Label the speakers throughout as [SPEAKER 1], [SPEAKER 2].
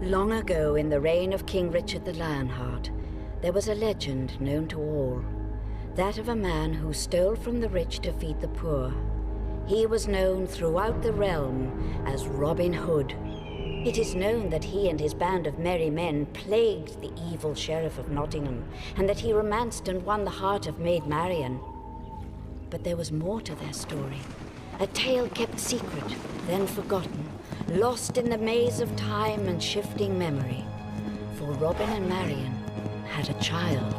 [SPEAKER 1] Long ago, in the reign of King Richard the Lionheart, there was a legend known to all, that of a man who stole from the rich to feed the poor. He was known throughout the realm as Robin Hood. It is known that he and his band of merry men plagued the evil sheriff of Nottingham, and that he romanced and won the heart of Maid Marian. But there was more to their story, a tale kept secret, then forgotten, lost in the maze of time and shifting memory. For Robin and Marian had a child.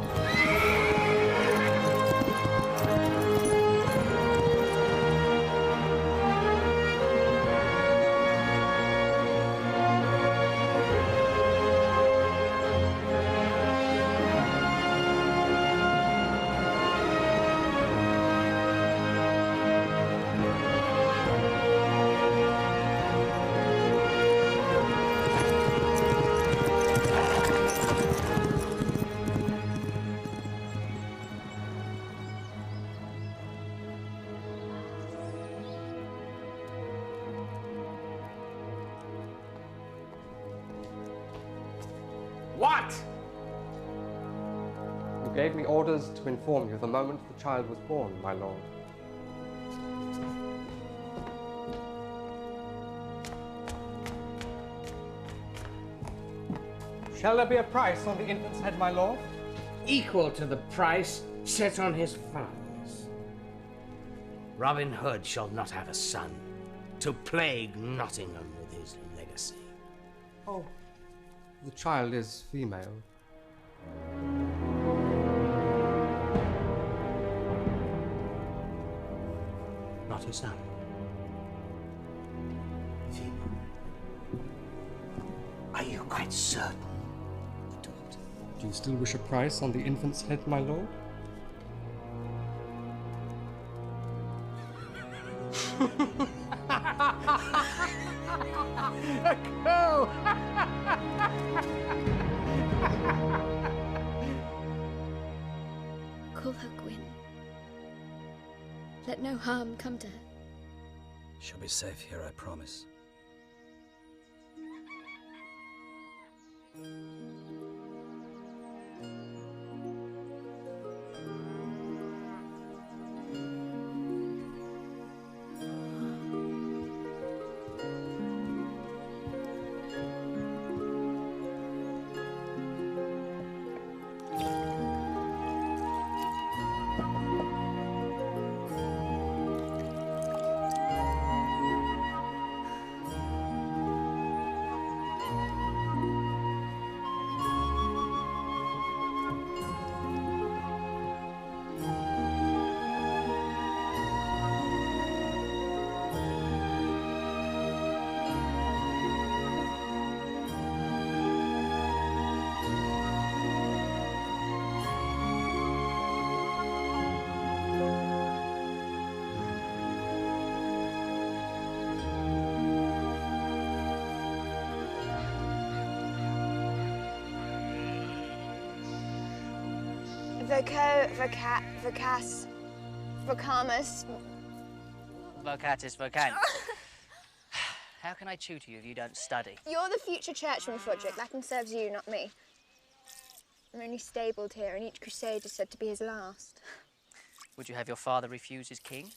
[SPEAKER 2] What?
[SPEAKER 3] You gave me orders to inform you the moment the child was born, my lord. Shall there be a price on the infant's head, my lord?
[SPEAKER 2] Equal to the price set on his father's. Robin Hood shall not have a son to plague Nottingham with his legacy.
[SPEAKER 3] Oh, the child is female.
[SPEAKER 2] Not his son. Are you quite certain?
[SPEAKER 3] Do you still wish a price on the infant's head, my lord?
[SPEAKER 2] Go!
[SPEAKER 4] Call her Gwyn. Let no harm come to her.
[SPEAKER 5] She'll be safe here, I promise.
[SPEAKER 6] Vocas, vocamus.
[SPEAKER 7] Vocatis vocant. How can I tutor you if you don't study?
[SPEAKER 6] You're the future churchman, Froderick. Latin serves you, not me. I'm only stabled here, and each crusade is said to be his last.
[SPEAKER 7] Would you have your father refuse his king?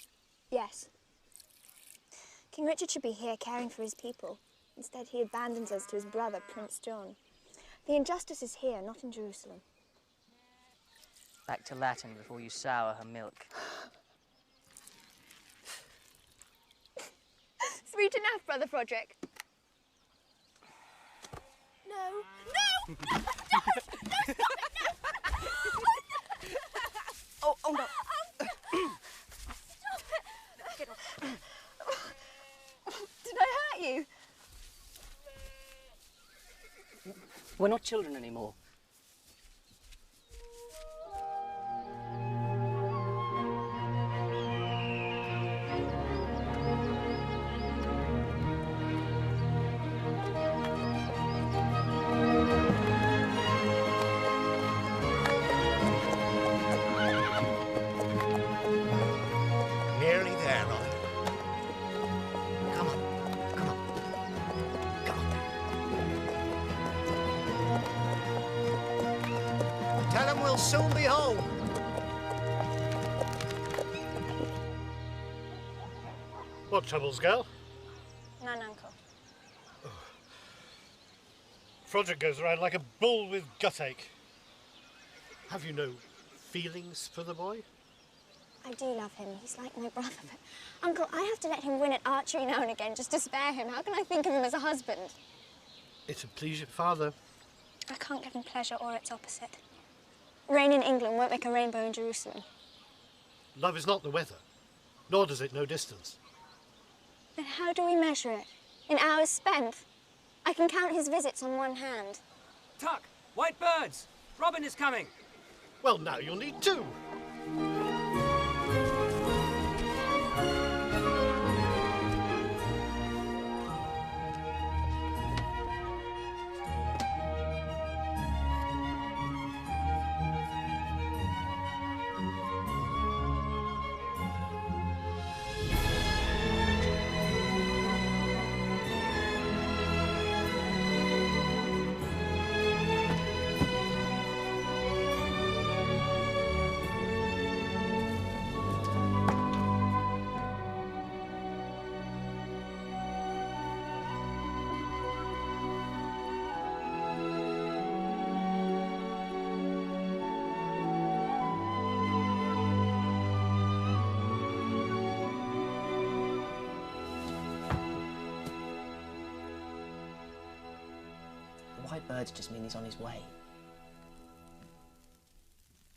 [SPEAKER 6] Yes. King Richard should be here caring for his people. Instead, he abandons us to his brother, Prince John. The injustice is here, not in Jerusalem.
[SPEAKER 7] Back to Latin before you sour her milk.
[SPEAKER 6] Sweet enough, Brother Froderick. No. No! No! No, stop it! No!
[SPEAKER 7] Oh no.
[SPEAKER 6] Stop it! Get off. Did I hurt you?
[SPEAKER 7] We're not children anymore.
[SPEAKER 2] Nearly there, Robin. Come on. Come on. Come on.
[SPEAKER 8] Tell him we'll soon be home.
[SPEAKER 9] What troubles, girl?
[SPEAKER 6] None, Uncle.
[SPEAKER 9] Froderick goes around like a bull with guttache. Have you no feelings for the boy?
[SPEAKER 6] I do love him. He's like my brother, but Uncle, I have to let him win at archery now and again just to spare him. How can I think of him as a husband?
[SPEAKER 9] It'll please your father.
[SPEAKER 6] I can't give him pleasure or its opposite. Rain in England won't make a rainbow in Jerusalem.
[SPEAKER 9] Love is not the weather, nor does it know distance.
[SPEAKER 6] Then how do we measure it? In hours spent? I can count his visits on one hand.
[SPEAKER 8] Tuck! White birds! Robin is coming!
[SPEAKER 9] Well, now you'll need two.
[SPEAKER 7] White birds just mean he's on his way.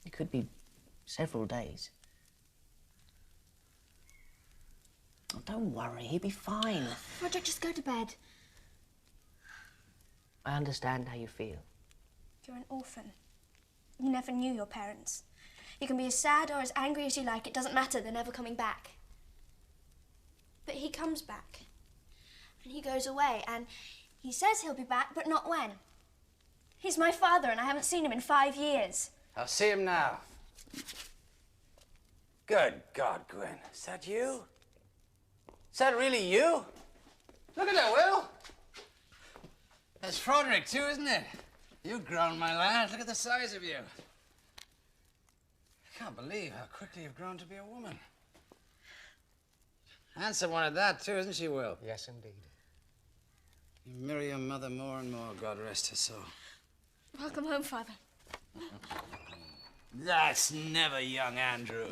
[SPEAKER 7] It could be several days. Oh, don't worry, he'll be fine.
[SPEAKER 4] Roderick, just go to bed.
[SPEAKER 7] I understand how you feel.
[SPEAKER 4] You're an orphan. You never knew your parents. You can be as sad or as angry as you like. It doesn't matter, they're never coming back. But he comes back. And he goes away, and he says he'll be back, but not when. He's my father, and I haven't seen him in 5 years.
[SPEAKER 5] I'll see him now. Good God, Gwen. Is that you? Is that really you? Look at that, Will. That's Froderick, too, isn't it? You've grown, my lad. Look at the size of you. I can't believe how quickly you've grown to be a woman. Handsome one at that, too, isn't she, Will?
[SPEAKER 2] Yes, indeed.
[SPEAKER 5] You mirror your mother more and more, God rest her soul.
[SPEAKER 4] Welcome home, Father.
[SPEAKER 5] That's never young Andrew.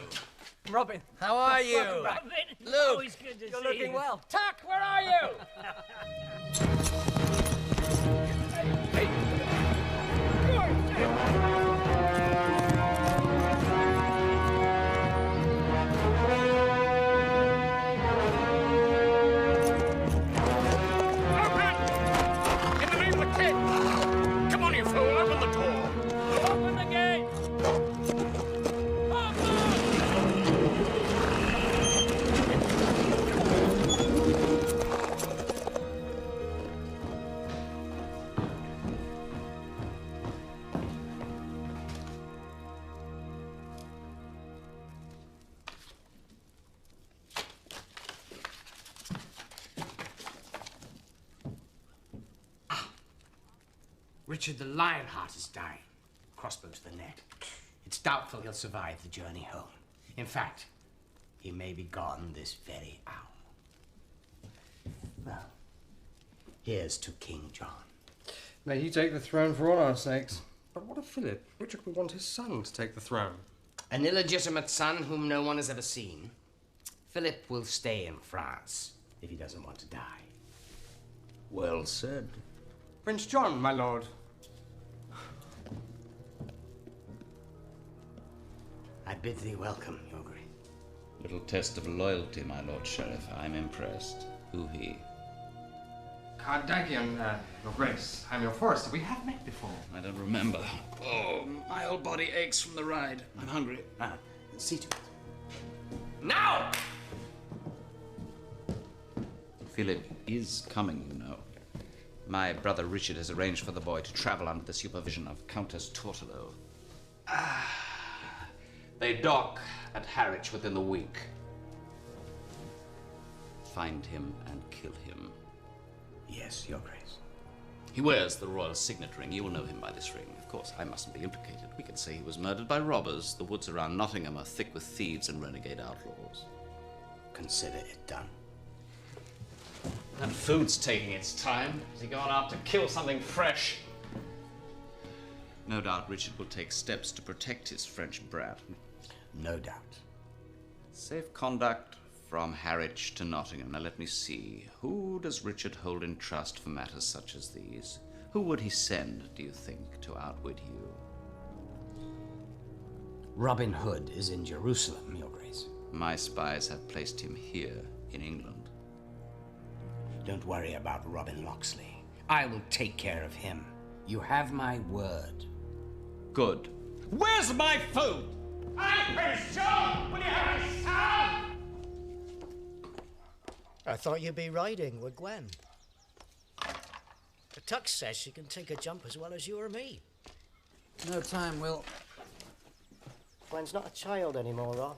[SPEAKER 8] Robin.
[SPEAKER 5] How are you?
[SPEAKER 8] Welcome back.
[SPEAKER 5] Luke.
[SPEAKER 2] Always good to
[SPEAKER 8] You're
[SPEAKER 2] see
[SPEAKER 8] looking
[SPEAKER 2] you.
[SPEAKER 8] well.
[SPEAKER 5] Tuck, where are you?
[SPEAKER 2] In the name of the king! Come on, you fool, open the door!
[SPEAKER 8] Open the gate!
[SPEAKER 2] Richard the Lionheart is dying. Crossbow to the neck. It's doubtful he'll survive the journey home. In fact, he may be gone this very hour. Well, here's to King John.
[SPEAKER 3] May he take the throne for all our sakes. But what of Philip? Richard would want his son to take the throne.
[SPEAKER 2] An illegitimate son whom no one has ever seen. Philip will stay in France if he doesn't want to die.
[SPEAKER 5] Well said.
[SPEAKER 3] Prince John, my lord.
[SPEAKER 2] I bid thee welcome, your grace.
[SPEAKER 10] Little test of loyalty, my lord sheriff. I'm impressed. Who he?
[SPEAKER 3] Cardagian, your grace. I'm your forester. We have met before.
[SPEAKER 10] I don't remember. Oh, my whole body aches from the ride. I'm hungry.
[SPEAKER 2] See to it. Now!
[SPEAKER 10] Philip is coming, you know. My brother Richard has arranged for the boy to travel under the supervision of Countess Tortolo. They dock at Harwich within the week. Find him and kill him.
[SPEAKER 2] Yes, your grace.
[SPEAKER 10] He wears the royal signet ring. You will know him by this ring. Of course, I mustn't be implicated. We can say he was murdered by robbers. The woods around Nottingham are thick with thieves and renegade outlaws.
[SPEAKER 2] Consider it done.
[SPEAKER 10] That food's taking its time. Has he gone out to kill something fresh? No doubt Richard will take steps to protect his French brat.
[SPEAKER 2] No doubt.
[SPEAKER 10] Safe conduct from Harwich to Nottingham. Now let me see. Who does Richard hold in trust for matters such as these? Who would he send, do you think, to outwit you?
[SPEAKER 2] Robin Hood is in Jerusalem, Your Grace.
[SPEAKER 10] My spies have placed him here in England.
[SPEAKER 2] Don't worry about Robin Locksley. I will take care of him. You have my word.
[SPEAKER 10] Good.
[SPEAKER 2] Where's my food? I'm Prince John! Will you have a sound?
[SPEAKER 8] I thought you'd be riding with Gwen. The Tux says she can take a jump as well as you or me.
[SPEAKER 5] No time, Will.
[SPEAKER 8] Gwen's not a child anymore, Rob.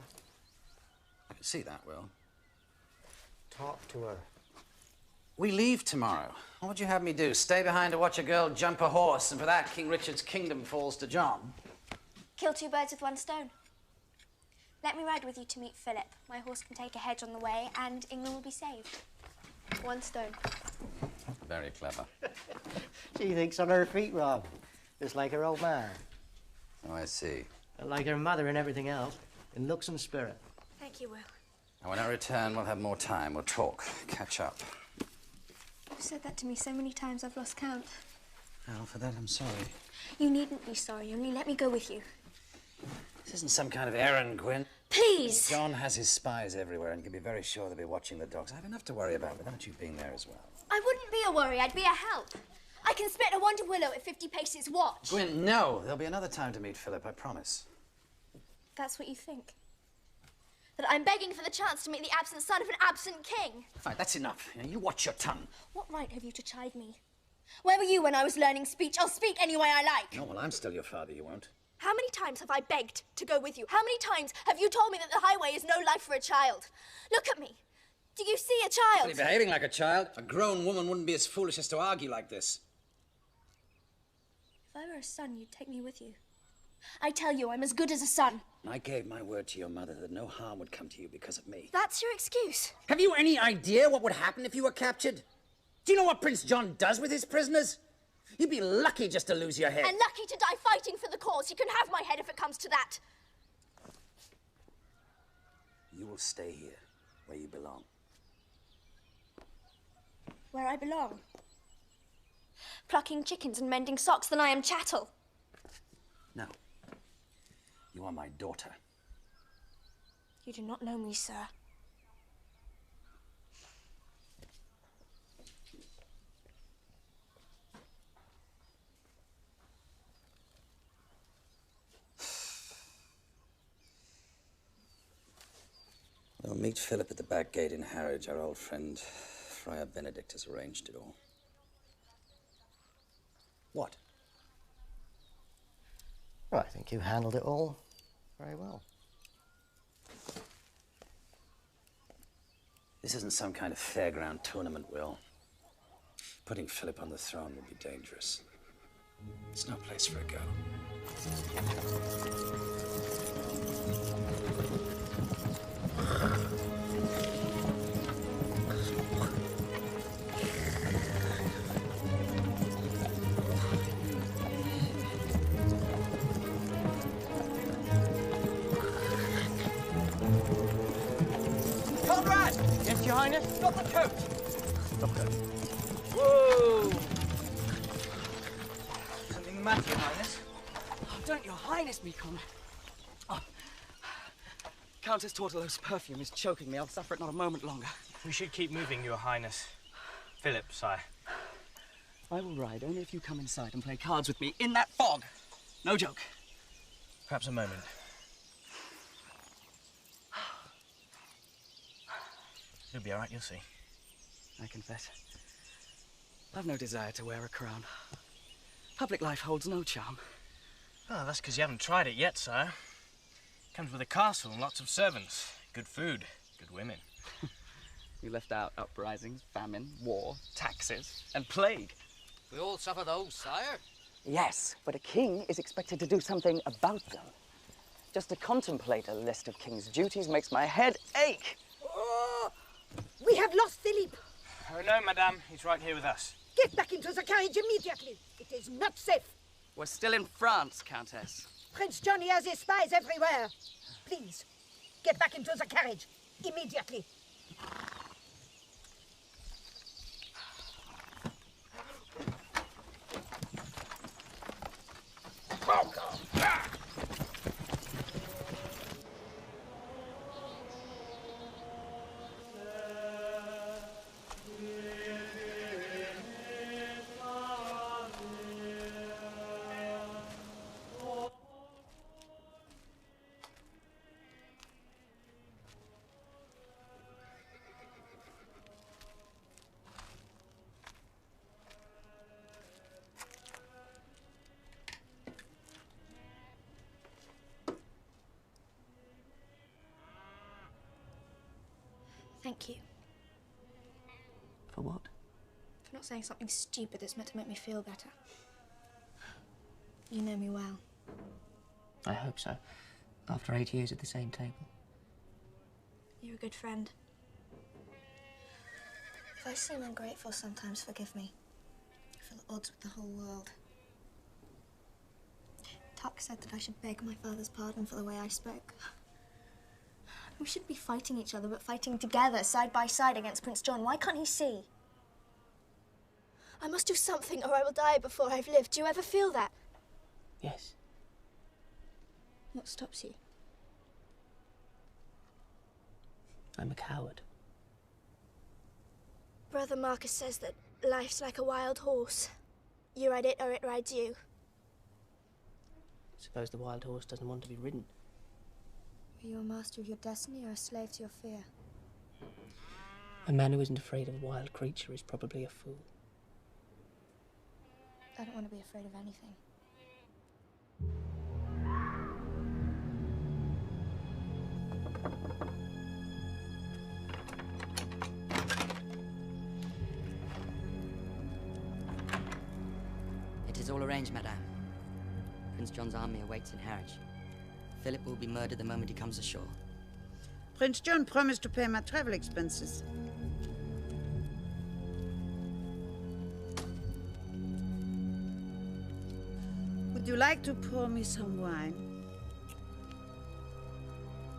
[SPEAKER 5] I can see that, Will.
[SPEAKER 8] Talk to her.
[SPEAKER 5] We leave tomorrow. What would you have me do? Stay behind to watch a girl jump a horse, and for that, King Richard's kingdom falls to John?
[SPEAKER 4] Kill two birds with one stone. Let me ride with you to meet Philip. My horse can take a hedge on the way, and England will be saved. One stone.
[SPEAKER 5] Very clever.
[SPEAKER 8] She thinks on her feet, Rob. Just like her old man.
[SPEAKER 5] Oh, I see.
[SPEAKER 8] And like her mother and everything else, in looks and spirit.
[SPEAKER 4] Thank you, Will.
[SPEAKER 5] And when I return, we'll have more time. We'll talk, catch up.
[SPEAKER 4] You've said that to me so many times I've lost count.
[SPEAKER 5] Well, for that, I'm sorry.
[SPEAKER 4] You needn't be sorry, only let me go with you.
[SPEAKER 5] This isn't some kind of errand, Gwen.
[SPEAKER 4] Please!
[SPEAKER 5] John has his spies everywhere, and you can be very sure they'll be watching the dogs. I have enough to worry about without you being there as well.
[SPEAKER 4] I wouldn't be a worry, I'd be a help. I can split a wonder willow at 50 paces. Watch.
[SPEAKER 5] Gwen, no. There'll be another time to meet Philip, I promise.
[SPEAKER 4] That's what you think? That I'm begging for the chance to meet the absent son of an absent king?
[SPEAKER 5] Fine, that's enough. You watch your tongue.
[SPEAKER 4] What right have you to chide me? Where were you when I was learning speech? I'll speak any way I like.
[SPEAKER 5] No, well, I'm still your father, you won't.
[SPEAKER 4] How many times have I begged to go with you? How many times have you told me that the highway is no life for a child? Look at me. Do you see a child?
[SPEAKER 5] You're behaving like a child. A grown woman wouldn't be as foolish as to argue like this.
[SPEAKER 4] If I were a son, you'd take me with you. I tell you, I'm as good as a son.
[SPEAKER 5] I gave my word to your mother that no harm would come to you because of me.
[SPEAKER 4] That's your excuse.
[SPEAKER 5] Have you any idea what would happen if you were captured? Do you know what Prince John does with his prisoners? You'd be lucky just to lose your head.
[SPEAKER 4] And lucky to die fighting for the cause. You can have my head if it comes to that.
[SPEAKER 5] You will stay here, where you belong.
[SPEAKER 4] Where I belong. Plucking chickens and mending socks, then I am chattel.
[SPEAKER 5] No. You are my daughter.
[SPEAKER 4] You do not know me, sir.
[SPEAKER 5] We'll meet Philip at the back gate in Harwich. Our old friend, Friar Benedict, has arranged it all. What?
[SPEAKER 8] Well, I think you handled it all very well.
[SPEAKER 5] This isn't some kind of fairground tournament, Will. Putting Philip on the throne would be dangerous. It's no place for a girl.
[SPEAKER 8] Conrad! Yes, Your Highness? Stop the coach! Stop coach. Whoa! Something the matter, Your Highness?
[SPEAKER 11] Oh, don't Your Highness me, Conrad. Oh. Countess Tortolo's perfume is choking me. I'll suffer it not a moment longer.
[SPEAKER 12] We should keep moving, Your Highness. Philip, sire.
[SPEAKER 11] I will ride only if you come inside and play cards with me in that fog. No joke.
[SPEAKER 12] Perhaps a moment. You'll be all right, you'll see.
[SPEAKER 11] I confess. I've no desire to wear a crown. Public life holds no charm.
[SPEAKER 12] Oh, that's because you haven't tried it yet, sire. Comes with a castle and lots of servants. Good food, good women.
[SPEAKER 11] You left out uprisings, famine, war, taxes, and plague.
[SPEAKER 5] We all suffer those, sire.
[SPEAKER 11] Yes, but a king is expected to do something about them. Just to contemplate a list of king's duties makes my head ache.
[SPEAKER 13] Oh, we have lost Philippe.
[SPEAKER 12] Oh, no, madame. He's right here with us.
[SPEAKER 13] Get back into the carriage immediately. It is not safe.
[SPEAKER 11] We're still in France, Countess.
[SPEAKER 13] Prince Johnny has his spies everywhere. Please, get back into the carriage immediately.
[SPEAKER 4] Thank you.
[SPEAKER 7] For what?
[SPEAKER 4] For not saying something stupid that's meant to make me feel better. You know me well.
[SPEAKER 7] I hope so. After 8 years at the same table.
[SPEAKER 4] You're a good friend. If I seem ungrateful sometimes, forgive me. I feel at odds with the whole world. Tuck said that I should beg my father's pardon for the way I spoke. We shouldn't be fighting each other, but fighting together, side by side, against Prince John. Why can't he see? I must do something, or I will die before I've lived. Do you ever feel that?
[SPEAKER 7] Yes.
[SPEAKER 4] What stops you?
[SPEAKER 7] I'm a coward.
[SPEAKER 4] Brother Marcus says that life's like a wild horse. You ride it, or it rides you.
[SPEAKER 7] Suppose the wild horse doesn't want to be ridden.
[SPEAKER 4] Are you a master of your destiny or a slave to your fear?
[SPEAKER 7] A man who isn't afraid of a wild creature is probably a fool.
[SPEAKER 4] I don't want to be afraid of anything.
[SPEAKER 14] It is all arranged, madame. Prince John's army awaits in Harwich. Philip will be murdered the moment he comes ashore.
[SPEAKER 15] Prince John promised to pay my travel expenses. Would you like to pour me some wine?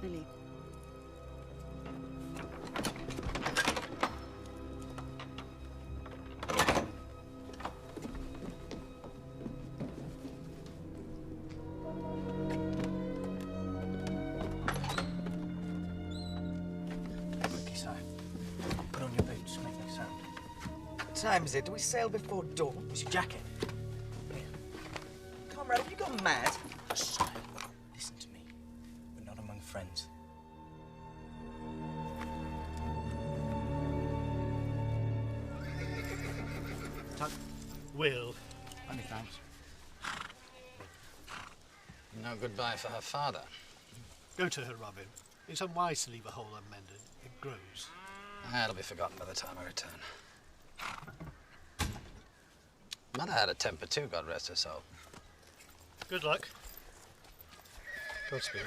[SPEAKER 15] Ellie.
[SPEAKER 11] What time is it? Do we sail before dawn?
[SPEAKER 12] Where's your jacket?
[SPEAKER 11] Comrade, have you gone mad?
[SPEAKER 12] Silent. Listen to me. We're not among friends.
[SPEAKER 9] Tuck. Will.
[SPEAKER 12] Many thanks.
[SPEAKER 5] No goodbye for her father.
[SPEAKER 9] Go to her, Robin. It's unwise to leave a hole unmended. It grows.
[SPEAKER 5] That'll be forgotten by the time I return. Mother had a temper too, God rest her soul.
[SPEAKER 9] Good luck. Godspeed.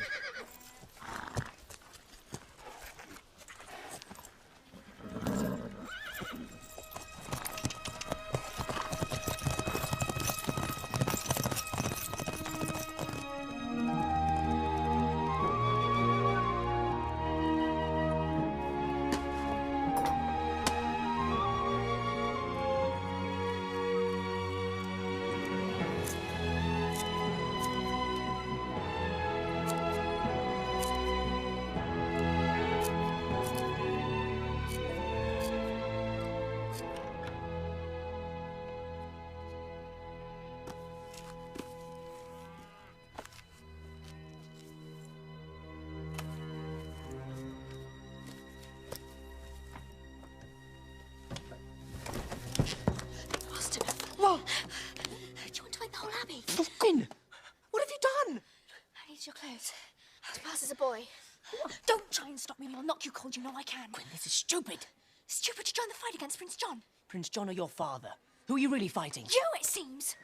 [SPEAKER 4] Whoa! Do you want to wake the whole abbey?
[SPEAKER 11] Fine. What have you done?
[SPEAKER 4] I need your clothes. To pass as a boy. Don't try and stop me, or I'll knock you cold. You know I can.
[SPEAKER 7] Quinn, this is stupid.
[SPEAKER 4] Stupid to join the fight against Prince John.
[SPEAKER 7] Prince John or your father?
[SPEAKER 16] Who are you really fighting?
[SPEAKER 4] You, it seems.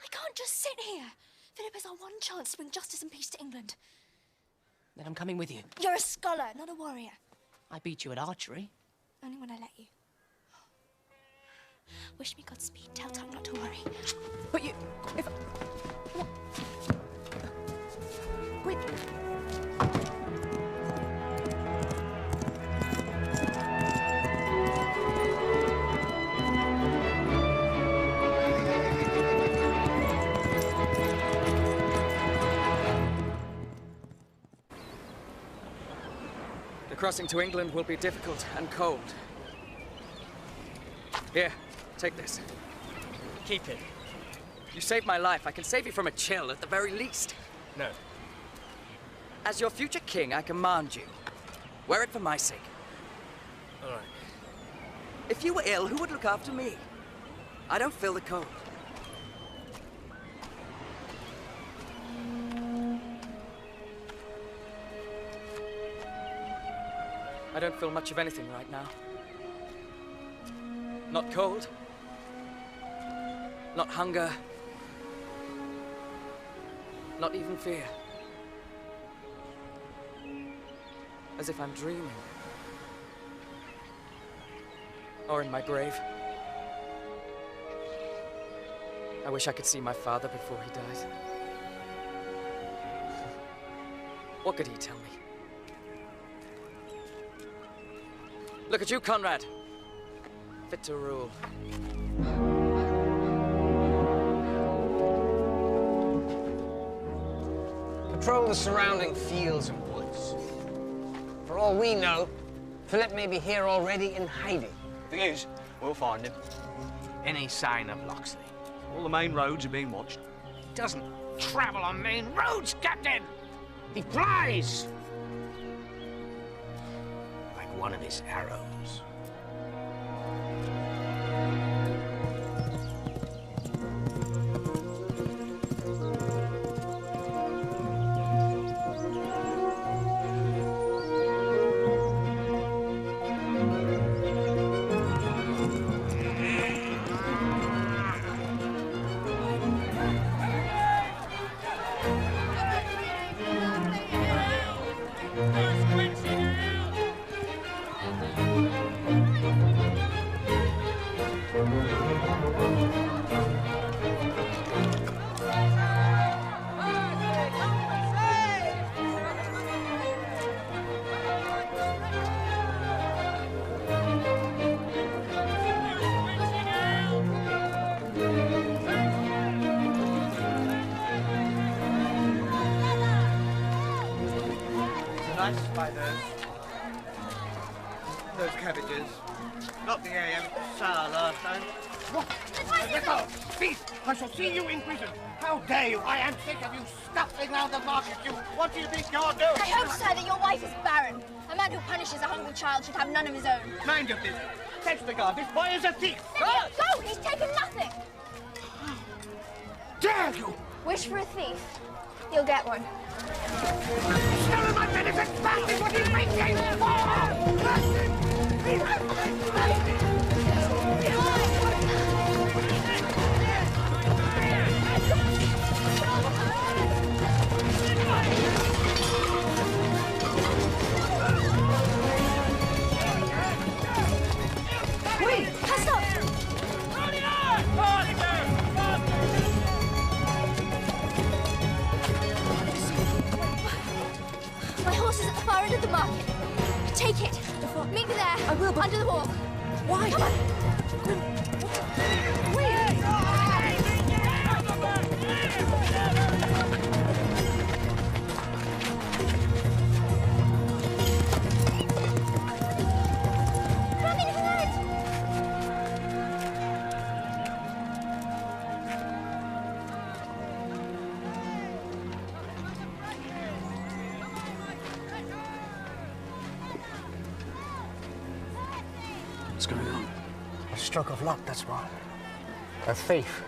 [SPEAKER 4] I can't just sit here. Philip is our one chance to bring justice and peace to England.
[SPEAKER 16] Then I'm coming with you.
[SPEAKER 4] You're a scholar, not a warrior.
[SPEAKER 16] I beat you at archery.
[SPEAKER 4] Only when I let you. Wish me Godspeed. Tell Tongue not to worry.
[SPEAKER 16] But you... If... Wait...
[SPEAKER 11] The crossing to England will be difficult and cold. Here, take this.
[SPEAKER 12] Keep it.
[SPEAKER 11] You saved my life. I can save you from a chill at the very least.
[SPEAKER 12] No.
[SPEAKER 11] As your future king, I command you. Wear it for my sake.
[SPEAKER 12] All right.
[SPEAKER 11] If you were ill, who would look after me? I don't feel the cold. I don't feel much of anything right now. Not cold. Not hunger. Not even fear. As if I'm dreaming. Or in my grave. I wish I could see my father before he dies. What could he tell me? Look at you, Conrad. Fit to rule.
[SPEAKER 2] Patrol the surrounding fields and woods. For all we know, Philip may be here already in hiding.
[SPEAKER 8] Thing is, we'll find him.
[SPEAKER 2] Any sign of Locksley?
[SPEAKER 8] All the main roads are being watched.
[SPEAKER 2] He doesn't travel on main roads, Captain! He flies! Like one of his arrows.
[SPEAKER 8] By those cabbages. Not the AM, sour last time.
[SPEAKER 9] What? Let go! Thief! I shall see you in prison. How dare you? I am sick of you stuffing round the market. What do you think you're doing?
[SPEAKER 4] I hope, sir, that your wife is barren. A man who punishes a hungry child should have none of his own.
[SPEAKER 9] Mind your business. Fetch the guard. This boy is a thief.
[SPEAKER 4] Go! He's taken nothing.
[SPEAKER 9] Dare you!
[SPEAKER 4] Wish for a thief. You'll get one.
[SPEAKER 9] Stolen my benefits! That is what he's making
[SPEAKER 4] Wait! Cast up! My horse is at the far end of the market. Take it. Meet me there. I will, but... Under the wall. Why? Come on. Wait. Running ahead.
[SPEAKER 8] What's going on?
[SPEAKER 9] A stroke of luck, that's why. A thief.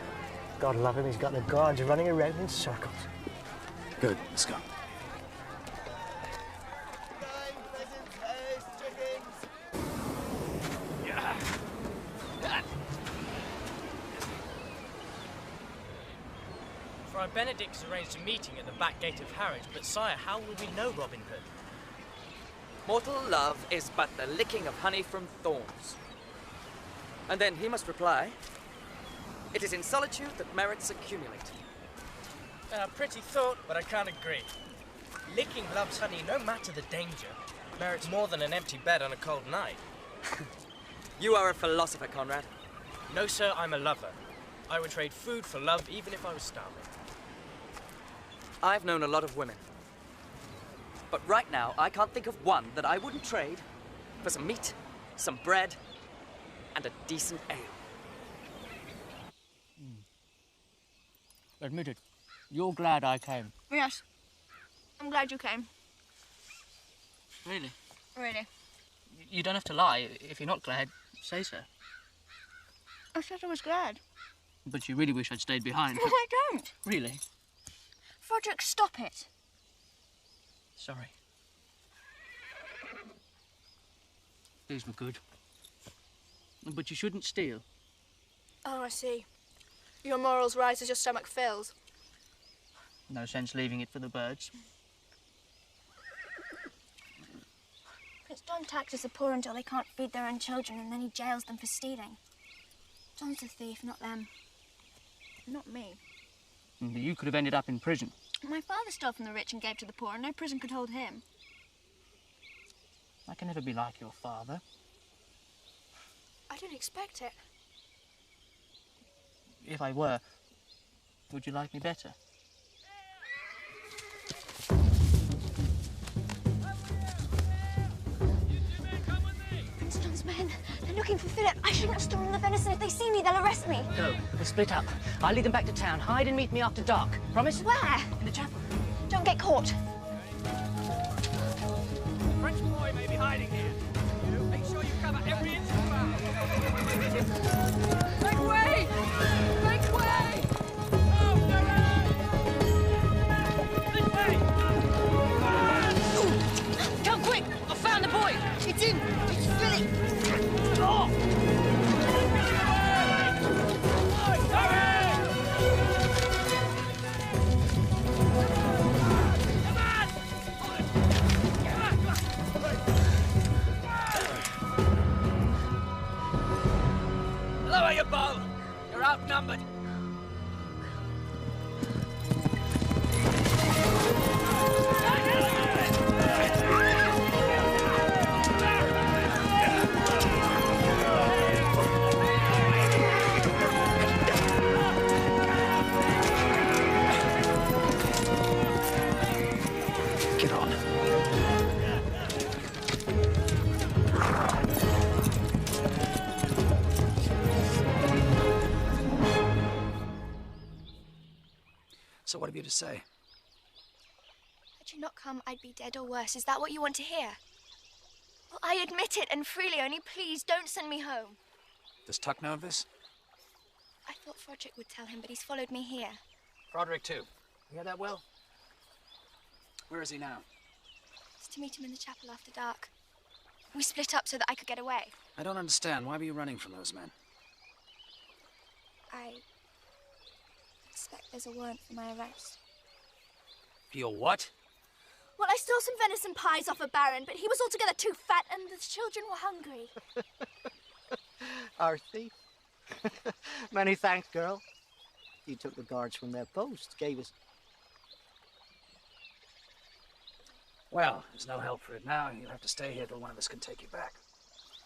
[SPEAKER 9] God love him, he's got the guards running around in circles.
[SPEAKER 8] Good, let's go.
[SPEAKER 12] Friar Benedict's arranged a meeting at the back gate of Harwich, but sire, how will we know Robin Hood?
[SPEAKER 11] Mortal love is but the licking of honey from thorns. And then he must reply, it is in solitude that merits accumulate.
[SPEAKER 12] Pretty thought, but I can't agree. Licking love's honey, no matter the danger, merits more than an empty bed on a cold night.
[SPEAKER 11] You are a philosopher, Conrad.
[SPEAKER 12] No, sir, I'm a lover. I would trade food for love even if I was starving.
[SPEAKER 11] I've known a lot of women. But right now, I can't think of one that I wouldn't trade for some meat, some bread, and a decent ale.
[SPEAKER 16] Admit it. You're glad I came.
[SPEAKER 6] Yes. I'm glad you came.
[SPEAKER 16] Really?
[SPEAKER 6] Really.
[SPEAKER 16] You don't have to lie. If you're not glad, say so.
[SPEAKER 6] I said I was glad.
[SPEAKER 16] But you really wish I'd stayed behind.
[SPEAKER 6] No, I don't.
[SPEAKER 16] Really?
[SPEAKER 6] Frederick, stop it.
[SPEAKER 16] Sorry. These were good. But you shouldn't steal.
[SPEAKER 6] Oh, I see. Your morals rise as your stomach fills.
[SPEAKER 16] No sense leaving it for the birds.
[SPEAKER 6] Prince John taxes the poor until they can't feed their own children, and then he jails them for stealing. John's the thief, not them. Not me.
[SPEAKER 16] You could have ended up in prison.
[SPEAKER 6] My father stole from the rich and gave to the poor, and no prison could hold him.
[SPEAKER 16] I can never be like your father.
[SPEAKER 6] I didn't expect it.
[SPEAKER 16] If I were, would you like me better?
[SPEAKER 6] Prince John's men, they're looking for Philip. I shouldn't have stolen the venison. If they see me, they'll arrest me.
[SPEAKER 16] Go. We'll split up. I'll lead them back to town. Hide and meet me after dark. Promise?
[SPEAKER 6] Where?
[SPEAKER 16] In the chapel.
[SPEAKER 6] Don't get caught.
[SPEAKER 8] French boy may be hiding here. You make sure you cover every inch of the ground. Make way! Make way! Oh, this way!
[SPEAKER 16] Come quick! I found the boy!
[SPEAKER 13] It's him! It's Philip!
[SPEAKER 8] Oh! Lower your bow! You're outnumbered!
[SPEAKER 11] Get on.
[SPEAKER 5] So what have you to say?
[SPEAKER 6] Had you not come, I'd be dead or worse. Is that what you want to hear? Well, I admit it, and freely, only please don't send me home.
[SPEAKER 5] Does Tuck know of this?
[SPEAKER 6] I thought Frederick would tell him, but he's followed me here.
[SPEAKER 5] Roderick, too. You hear that, Will? Where is he now?
[SPEAKER 6] It's to meet him in the chapel after dark. We split up so that I could get away.
[SPEAKER 5] I don't understand. Why were you running from those men?
[SPEAKER 6] I expect there's a warrant for my arrest.
[SPEAKER 5] For your what?
[SPEAKER 6] Well, I stole some venison pies off a baron, but he was altogether too fat and the children were hungry.
[SPEAKER 17] Our thief. Many thanks, girl. You took the guards from their posts, gave us...
[SPEAKER 5] Well, there's no help for it now. You'll have to stay here till one of us can take you back.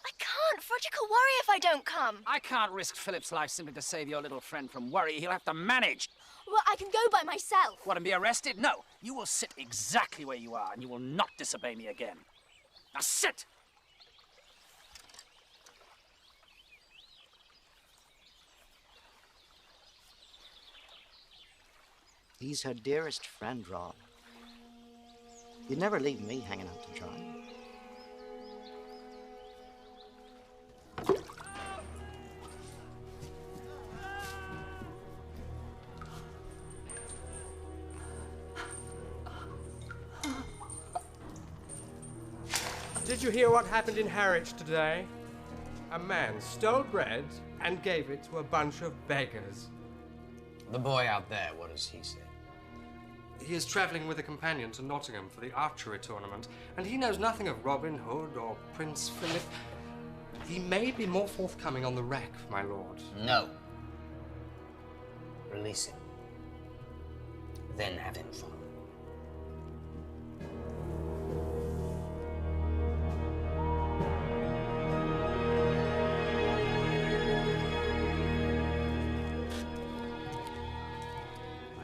[SPEAKER 6] I can't. Frederick will worry if I don't come.
[SPEAKER 5] I can't risk Philip's life simply to save your little friend from worry. He'll have to manage.
[SPEAKER 6] Well, I can go by myself.
[SPEAKER 5] What, and be arrested? No. You will sit exactly where you are, and you will not disobey me again. Now sit!
[SPEAKER 17] He's her dearest friend, Rob. You'd never leave me hanging out to dry.
[SPEAKER 3] Did you hear what happened in Harwich today? A man stole bread and gave it to a bunch of beggars.
[SPEAKER 2] The boy out there, what does he say?
[SPEAKER 3] He is travelling with a companion to Nottingham for the archery tournament, and he knows nothing of Robin Hood or Prince Philip. He may be more forthcoming on the rack, my lord.
[SPEAKER 2] No. Release him. Then have him follow.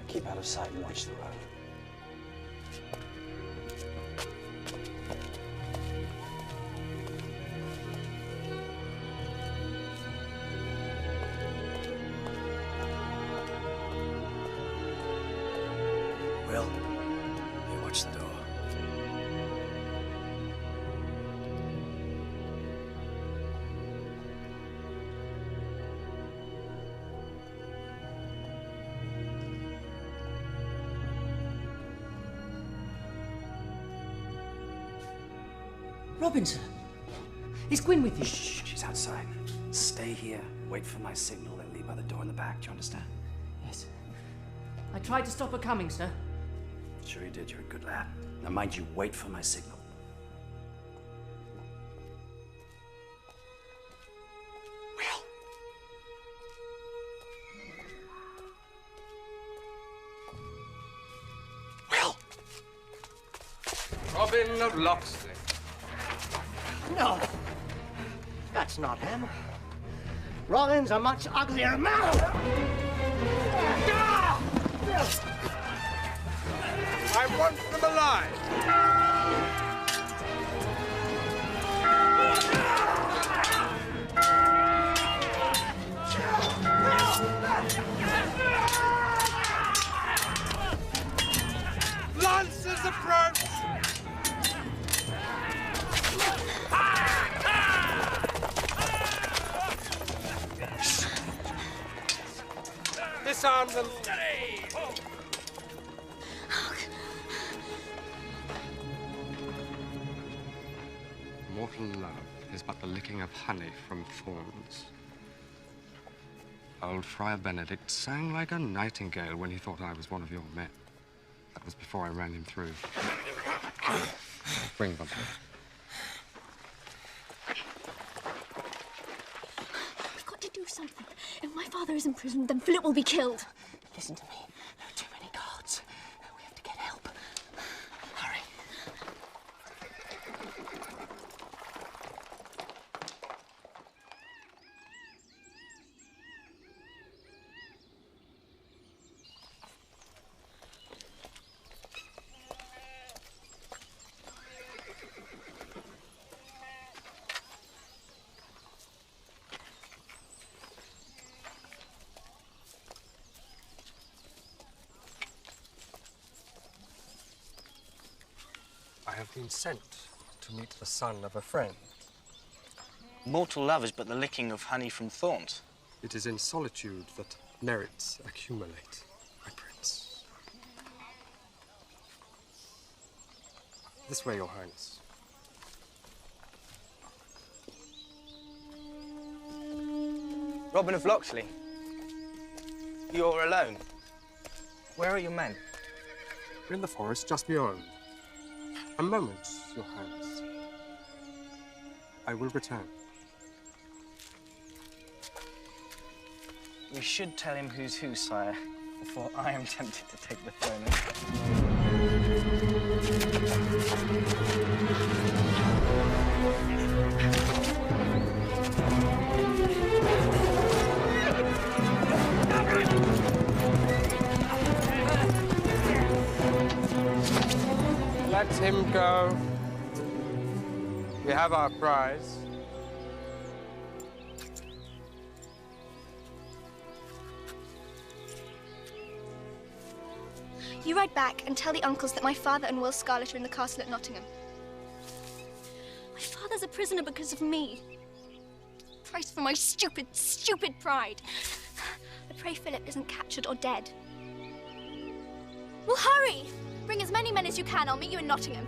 [SPEAKER 2] Keep out of sight and watch the road.
[SPEAKER 5] Will, you watch the door.
[SPEAKER 12] Robin, sir. Is Gwyn with you?
[SPEAKER 5] Shh, she's outside. Stay here, wait for my signal, and leave by the door in the back. Do you understand?
[SPEAKER 12] Yes. I tried to stop her coming, sir.
[SPEAKER 5] Sure you did. You're a good lad. Now mind you, wait for my signal.
[SPEAKER 3] Robin of Locksley.
[SPEAKER 9] No, that's not him. Robin's a much uglier man.
[SPEAKER 3] I want them alive. Lancers approach! Disarm them. Mortal love is but the licking of honey from thorns. Old Friar Benedict sang like a nightingale when he thought I was one of your men. That was before I ran him through. Bring them.
[SPEAKER 6] We've got to do something. If my father is imprisoned, then Philip will be killed.
[SPEAKER 12] Listen to me. There are too many guards. We have to get help. Hurry.
[SPEAKER 3] I have been sent to meet the son of a friend.
[SPEAKER 12] Mortal love is but the licking of honey from thorns.
[SPEAKER 3] It is in solitude that merits accumulate, my prince. This way, your highness.
[SPEAKER 12] Robin of Locksley. You're alone. Where are your men?
[SPEAKER 3] We're in the forest just beyond. A moment, your highness. I will return.
[SPEAKER 12] We should tell him who's who, sire, before I am tempted to take the throne.
[SPEAKER 3] Let him go. We have our prize.
[SPEAKER 6] You ride back and tell the uncles that my father and Will Scarlet are in the castle at Nottingham. My father's a prisoner because of me. Price for my stupid, stupid pride. I pray Philip isn't captured or dead. Well, hurry! Bring as many men as you can. I'll meet you in Nottingham.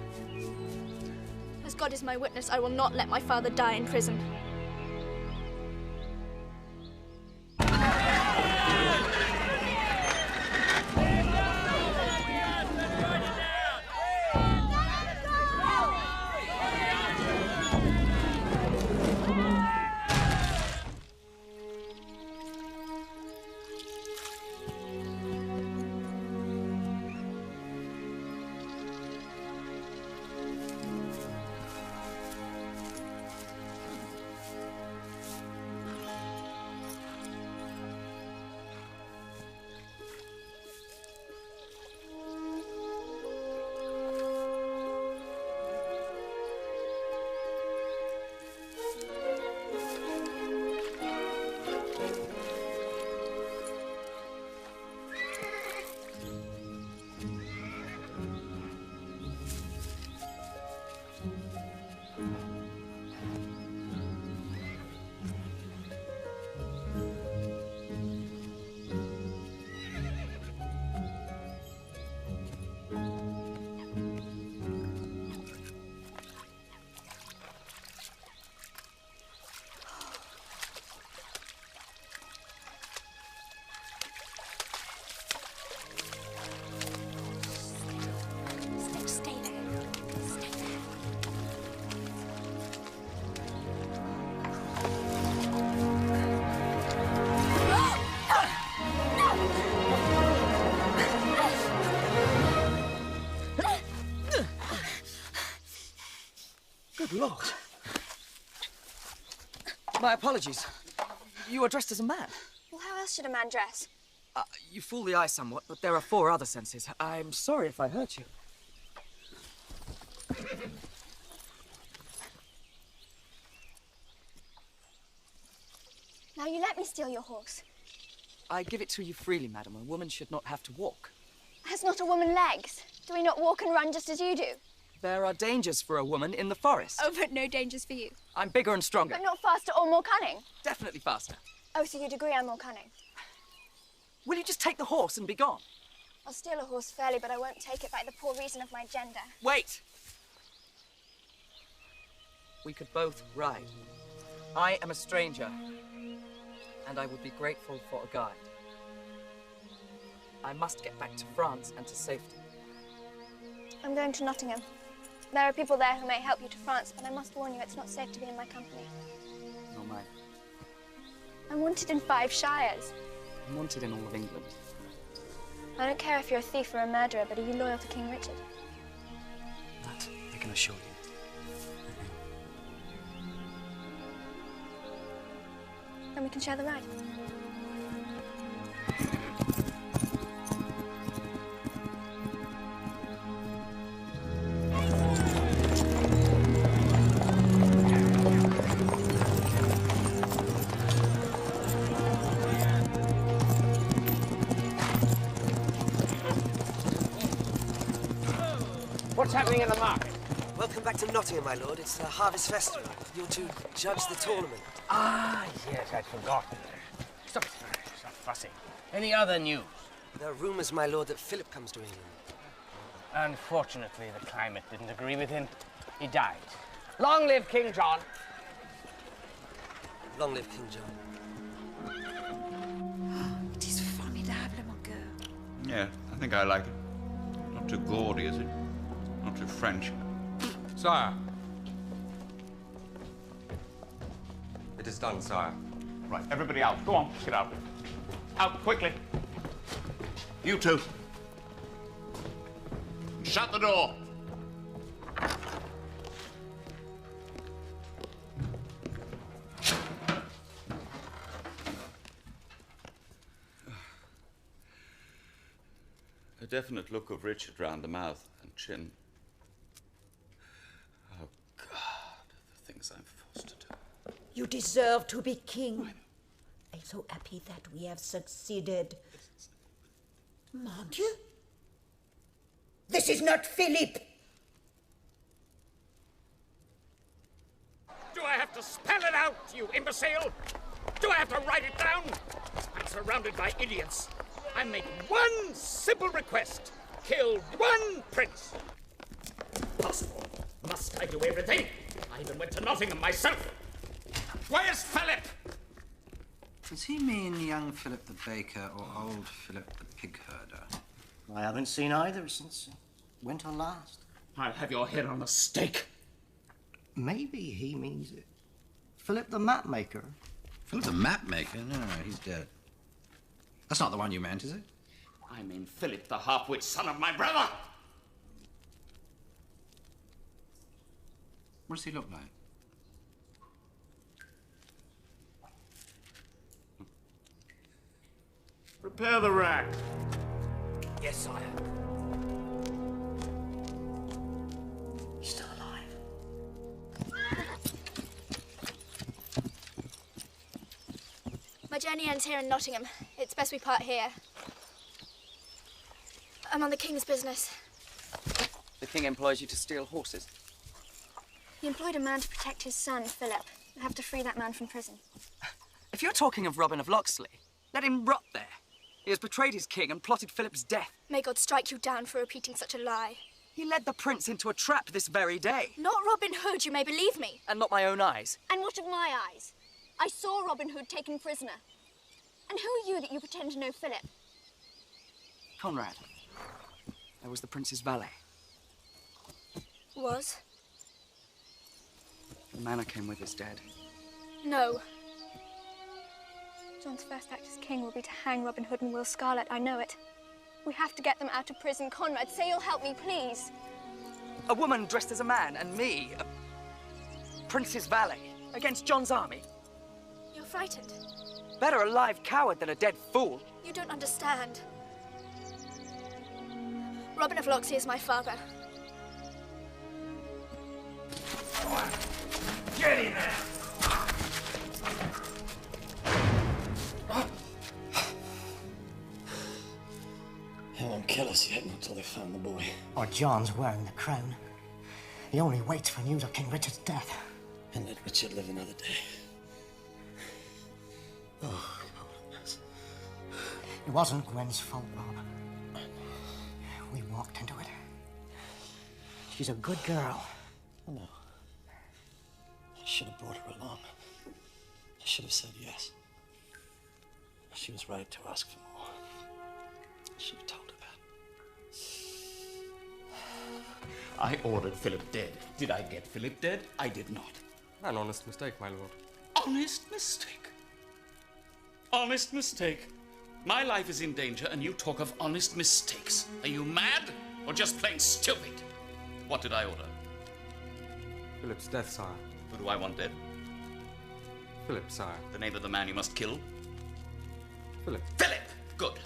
[SPEAKER 6] As God is my witness, I will not let my father die in prison.
[SPEAKER 11] Good Lord. My apologies. You are dressed as a man.
[SPEAKER 4] Well, how else should a man dress?
[SPEAKER 11] You fool the eye somewhat, but there are 4 other senses. I'm sorry if I hurt you.
[SPEAKER 4] Now you let me steal your horse.
[SPEAKER 11] I give it to you freely, madam. A woman should not have to walk.
[SPEAKER 4] Has not a woman legs? Do we not walk and run just as you do?
[SPEAKER 11] There are dangers for a woman in the forest.
[SPEAKER 4] Oh, but no dangers for you.
[SPEAKER 11] I'm bigger and stronger.
[SPEAKER 4] But not faster or more cunning?
[SPEAKER 11] Definitely faster.
[SPEAKER 4] Oh, so you'd agree I'm more cunning?
[SPEAKER 11] Will you just take the horse and be gone?
[SPEAKER 4] I'll steal a horse fairly, but I won't take it by the poor reason of my gender.
[SPEAKER 11] Wait! We could both ride. I am a stranger, and I would be grateful for a guide. I must get back to France and to safety.
[SPEAKER 4] I'm going to Nottingham. There are people there who may help you to France, but I must warn you, it's not safe to be in my company.
[SPEAKER 11] Nor mine.
[SPEAKER 4] I'm wanted in 5 shires.
[SPEAKER 11] I'm wanted in all of England.
[SPEAKER 4] I don't care if you're a thief or a murderer, but are you loyal to King Richard?
[SPEAKER 11] That I can assure you.
[SPEAKER 4] Then we can share the ride.
[SPEAKER 2] What's happening in the market?
[SPEAKER 18] Welcome back to Nottingham, my lord. It's the Harvest Festival. You're to judge the tournament.
[SPEAKER 2] Ah, yes, I'd forgotten. Stop fussing. Any other news?
[SPEAKER 18] There are rumours, my lord, that Philip comes to England.
[SPEAKER 2] Unfortunately, the climate didn't agree with him. He died. Long live King John.
[SPEAKER 18] Long live King John.
[SPEAKER 15] It is formidable, mon cœur.
[SPEAKER 10] Yeah, I think I like it. Not too gaudy, is it? Not too French.
[SPEAKER 3] Sire. It is done, sire.
[SPEAKER 10] Right, everybody out. Go on, get out. Out, quickly. You two. Shut the door. A definite look of Richard round the mouth and chin. Oh, God, the things I'm forced to do.
[SPEAKER 13] You deserve to be king. I'm so happy that we have succeeded. Mon Dieu. This is not Philip.
[SPEAKER 9] Do I have to spell it out, you imbecile? Do I have to write it down? I'm surrounded by idiots. I make one simple request. Kill one prince. Impossible. Must I do everything? I even went to Nottingham myself. Where's Philip?
[SPEAKER 5] Does he mean young Philip the baker or old Philip the pig herder?
[SPEAKER 8] I haven't seen either since winter last.
[SPEAKER 2] I'll have your head on a stake.
[SPEAKER 5] Maybe he means it. Philip the map maker.
[SPEAKER 8] Philip the map maker? No, he's dead. That's not the one you meant, is it?
[SPEAKER 10] I mean Philip, the half-wit son of my brother!
[SPEAKER 8] What does he look like?
[SPEAKER 10] Prepare the rack.
[SPEAKER 18] Yes, sire.
[SPEAKER 8] He's still alive.
[SPEAKER 4] My journey ends here in Nottingham. It's best we part here. I'm on the king's business.
[SPEAKER 11] The king employs you to steal horses.
[SPEAKER 4] He employed a man to protect his son, Philip. We have to free that man from prison.
[SPEAKER 11] If you're talking of Robin of Locksley, let him rot there. He has betrayed his king and plotted Philip's death.
[SPEAKER 4] May God strike you down for repeating such a lie.
[SPEAKER 11] He led the prince into a trap this very day.
[SPEAKER 4] Not Robin Hood, you may believe me.
[SPEAKER 11] And not my own eyes.
[SPEAKER 4] And what of my eyes? I saw Robin Hood taken prisoner. And who are you that you pretend to know Philip?
[SPEAKER 11] Conrad. I was the prince's valet.
[SPEAKER 4] Was?
[SPEAKER 11] The man I came with is dead.
[SPEAKER 4] No. John's first act as king will be to hang Robin Hood and Will Scarlet, I know it. We have to get them out of prison. Conrad, say you'll help me, please.
[SPEAKER 11] A woman dressed as a man, and me, Prince's valet, against John's army.
[SPEAKER 4] You're frightened.
[SPEAKER 11] Better a live coward than a dead fool.
[SPEAKER 4] You don't understand. Robin of Locksley is my father.
[SPEAKER 9] Get in there!
[SPEAKER 5] They won't kill us yet, not till they found the boy.
[SPEAKER 19] Or John's wearing the crown. He only waits for news of King Richard's death.
[SPEAKER 5] And let Richard live another day. Oh, what a mess.
[SPEAKER 19] It wasn't Gwen's fault, Rob. We walked into it. She's a good girl.
[SPEAKER 5] I know. I should have brought her along. I should have said yes. She was right to ask for more. I should have told her that.
[SPEAKER 10] I ordered Philip dead. Did I get Philip dead? I did not.
[SPEAKER 3] An honest mistake, my lord.
[SPEAKER 10] Honest mistake? Honest mistake? My life is in danger and you talk of honest mistakes. Are you mad or just plain stupid? What did I order?
[SPEAKER 3] Philip's death, sire.
[SPEAKER 10] Who do I want dead?
[SPEAKER 3] Philip, sire.
[SPEAKER 10] The name of the man you must kill?
[SPEAKER 3] Philip.
[SPEAKER 10] Philip! Good.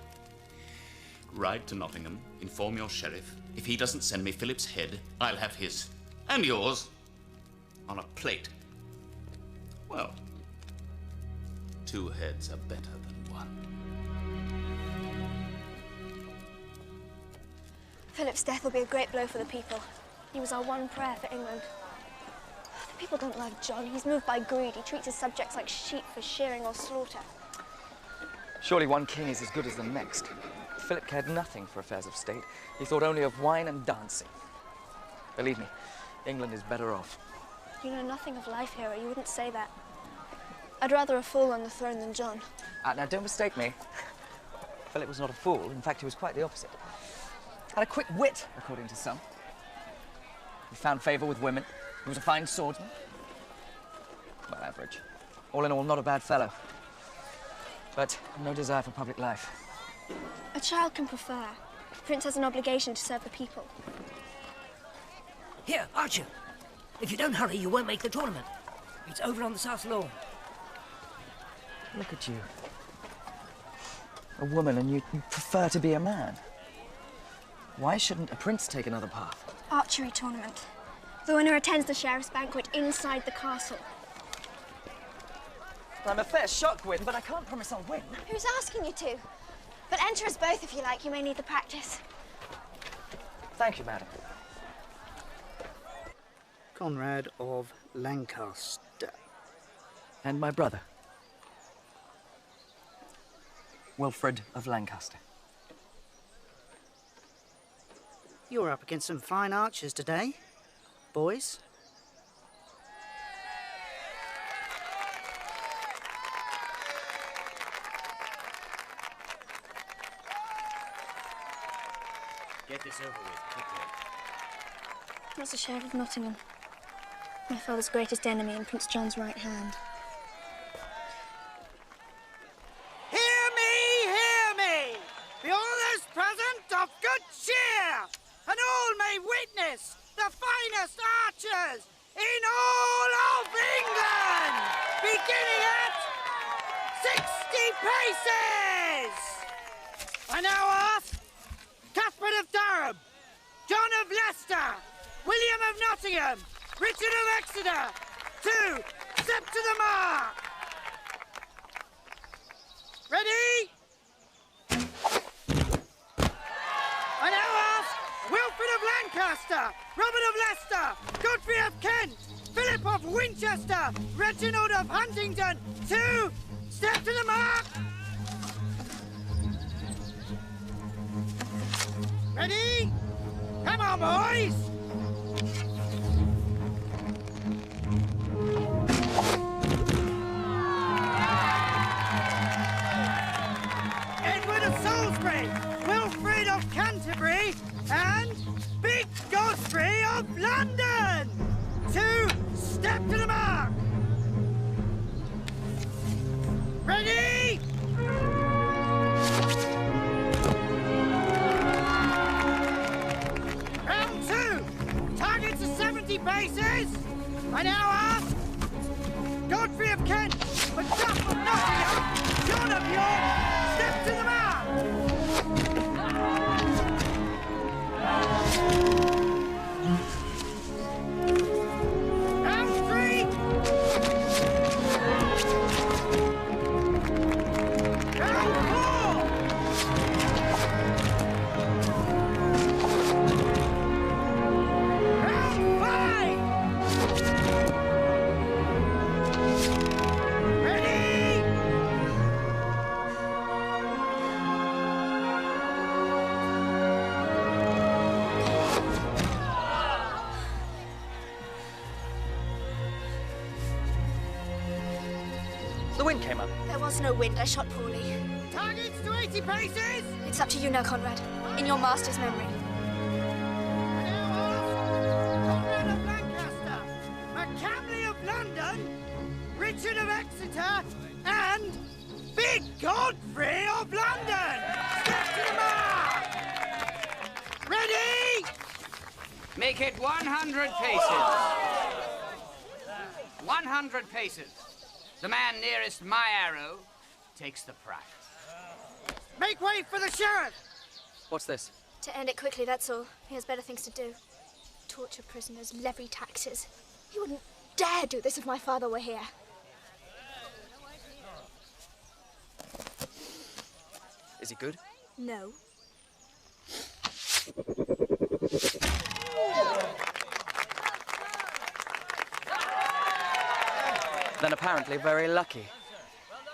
[SPEAKER 10] Ride to Nottingham, inform your sheriff. If he doesn't send me Philip's head, I'll have his. And yours. On a plate. Well, 2 heads are better than 1.
[SPEAKER 4] Philip's death will be a great blow for the people. He was our one prayer for England. The people don't love John. He's moved by greed. He treats his subjects like sheep for shearing or slaughter.
[SPEAKER 11] Surely one king is as good as the next. Philip cared nothing for affairs of state. He thought only of wine and dancing. Believe me, England is better off.
[SPEAKER 4] You know nothing of life, hero. You wouldn't say that. I'd rather a fool on the throne than John.
[SPEAKER 11] Now, don't mistake me. Philip was not a fool. In fact, he was quite the opposite. Had a quick wit, according to some. He found favour with women. He was a fine swordsman. Well, average. All in all, not a bad fellow. But no desire for public life.
[SPEAKER 4] A child can prefer. The prince has an obligation to serve the people.
[SPEAKER 19] Here, Archer. If you don't hurry, you won't make the tournament. It's over on the south lawn.
[SPEAKER 11] Look at you. A woman, and you prefer to be a man. Why shouldn't a prince take another path?
[SPEAKER 4] Archery tournament. The winner attends the sheriff's banquet inside the castle.
[SPEAKER 11] I'm a fair shock win, but I can't promise I'll win.
[SPEAKER 4] Who's asking you to? But enter us both if you like. You may need the practice.
[SPEAKER 11] Thank you, madam.
[SPEAKER 15] Conrad of Lancaster.
[SPEAKER 11] And my brother, Wilfred of Lancaster.
[SPEAKER 15] You're up against some fine archers today, boys.
[SPEAKER 2] Get this over with, quickly.
[SPEAKER 4] That's the Sheriff of Nottingham. My father's greatest enemy and Prince John's right hand.
[SPEAKER 13] Hear me! Be all those present of good cheer, and all may witness the finest archers in all of England, beginning at 60 paces. I now ask Cuthbert of Durham, John of Leicester, William of Nottingham, Richard of Exeter, to step to the mark. Ready? I now ask Wilfred of Lancaster, Robert of Leicester, Godfrey of Kent, Philip of Winchester, Reginald of Huntingdon, to step to the mark. Ready? Come on, boys! Edward of Salisbury, Wilfrid of Canterbury, and Big Godfrey of London! To step to the mark! Ready? Round 2! Targets are 70 paces! I now ask Godfrey of Kent, Macduff of Nottingham, John of York, step to the mark! Round 3! Round 4! Round 5! Ready?
[SPEAKER 11] The wind came up.
[SPEAKER 4] There was no wind. I shot poorly.
[SPEAKER 13] Targets to 80 paces!
[SPEAKER 4] It's up to you now, Conrad. In your master's memory.
[SPEAKER 13] Conrad of Lancaster, MacCamley of London, Richard of Exeter, and Big Godfrey of London! Step to the mark! Ready?
[SPEAKER 5] Make it 100 paces. 100 paces. The man nearest my arrow takes the prize.
[SPEAKER 13] Make way for the sheriff!
[SPEAKER 11] What's this?
[SPEAKER 4] To end it quickly, that's all. He has better things to do. Torture prisoners, levy taxes. He wouldn't dare do this if my father were here.
[SPEAKER 11] Is he good?
[SPEAKER 4] No.
[SPEAKER 11] Then apparently very lucky.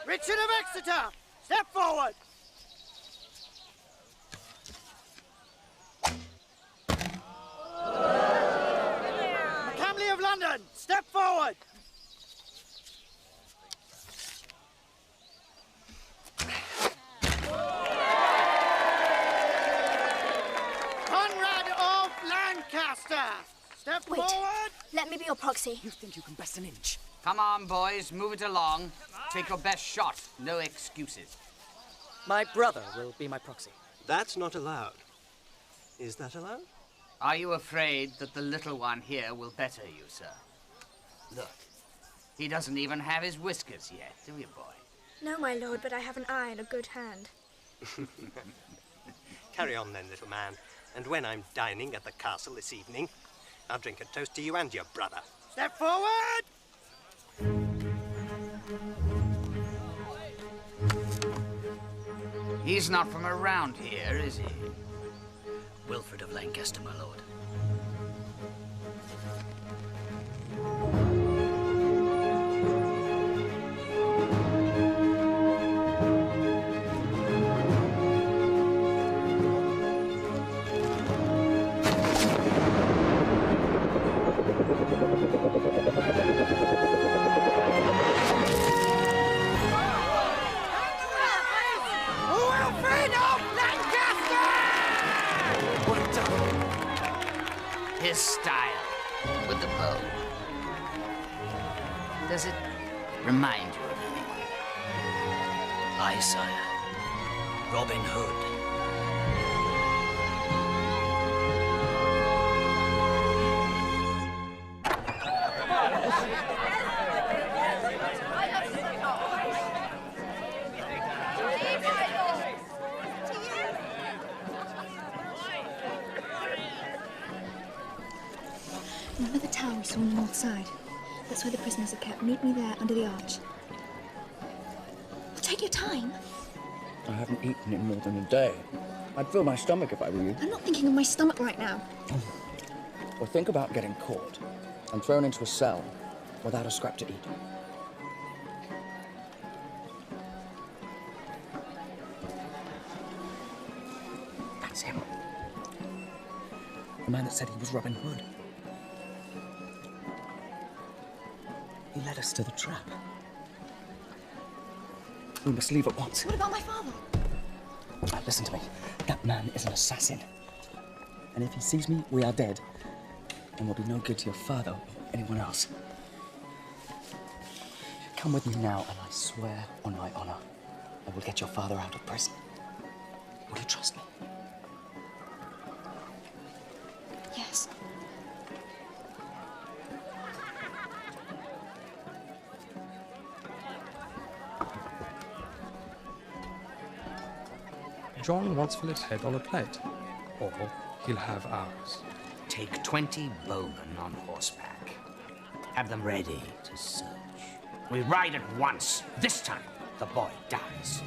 [SPEAKER 13] Richard of Exeter, step forward! MacCamley of London, step forward! Conrad of Lancaster, step
[SPEAKER 4] Wait.
[SPEAKER 13] forward!
[SPEAKER 4] Let me be your proxy.
[SPEAKER 11] You think you can best an inch?
[SPEAKER 5] Come on, boys, move it along. Take your best shot. No excuses.
[SPEAKER 11] My brother will be my proxy.
[SPEAKER 20] That's not allowed. Is that allowed?
[SPEAKER 5] Are you afraid that the little one here will better you, sir? Look, he doesn't even have his whiskers yet, do you, boy?
[SPEAKER 4] No, my lord, but I have an eye and a good hand.
[SPEAKER 20] Carry on then, little man. And when I'm dining at the castle this evening, I'll drink a toast to you and your brother.
[SPEAKER 13] Step forward!
[SPEAKER 5] He's not from around here, is he?
[SPEAKER 14] Wilfred of Lancaster, my lord.
[SPEAKER 13] Wilfred of Lancaster!
[SPEAKER 5] His style, with the bow. Does it remind you of anyone?
[SPEAKER 14] Aye, sire. Robin Hood.
[SPEAKER 4] Remember the tower we saw on the north side? That's where the prisoners are kept. Meet me there under the arch. Well, take your time.
[SPEAKER 11] I haven't eaten in more than a day. I'd fill my stomach if I were you.
[SPEAKER 4] I'm not thinking of my stomach right now.
[SPEAKER 11] Well, think about getting caught and thrown into a cell without a scrap to eat. That's him. The man that said he was Robin Hood. He led us to the trap. We must leave at once.
[SPEAKER 4] What about my father?
[SPEAKER 11] Listen to me. That man is an assassin. And if he sees me, we are dead. And we'll be no good to your father or anyone else. Come with me now, and I swear on my honor, I will get your father out of prison. Will you trust me?
[SPEAKER 4] Yes.
[SPEAKER 3] John wants Philip's head on a plate, or he'll have ours.
[SPEAKER 2] Take 20 bowmen on horseback. Have them ready to search. We ride at once. This time, the boy dies.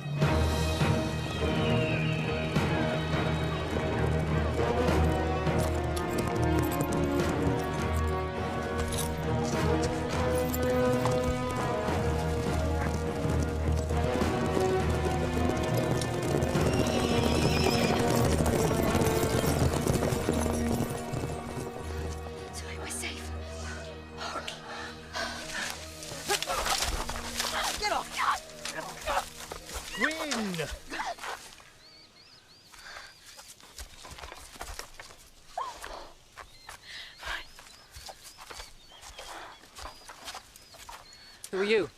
[SPEAKER 12] Who are you?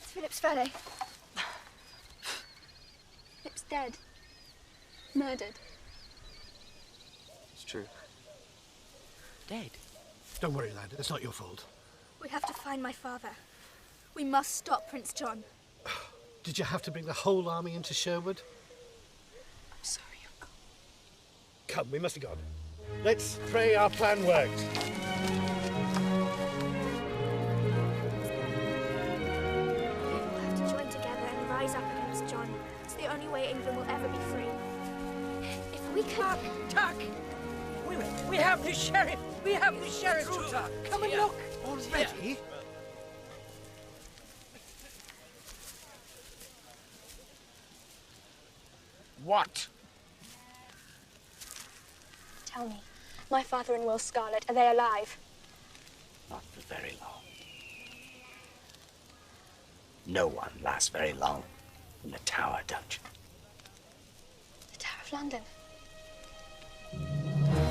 [SPEAKER 6] It's Philip's valet. Philip's dead. Murdered.
[SPEAKER 3] It's true.
[SPEAKER 12] Dead?
[SPEAKER 8] Don't worry, lad. It's not your fault.
[SPEAKER 6] We have to find my father. We must stop Prince John.
[SPEAKER 8] Did you have to bring the whole army into Sherwood?
[SPEAKER 6] I'm sorry, Uncle.
[SPEAKER 8] Come, we must be gone. Let's pray our plan worked.
[SPEAKER 4] We'll have to join together and rise up against John. It's the only way England will ever be free. If we can...
[SPEAKER 13] Tuck! We have the sheriff! We have the sheriff! Tuck! Come and look!
[SPEAKER 8] Already?
[SPEAKER 2] What?
[SPEAKER 4] Tell me, my father and Will Scarlet, are they alive?
[SPEAKER 2] Not for very long. No one lasts very long in the Tower Dungeon.
[SPEAKER 4] The Tower of London.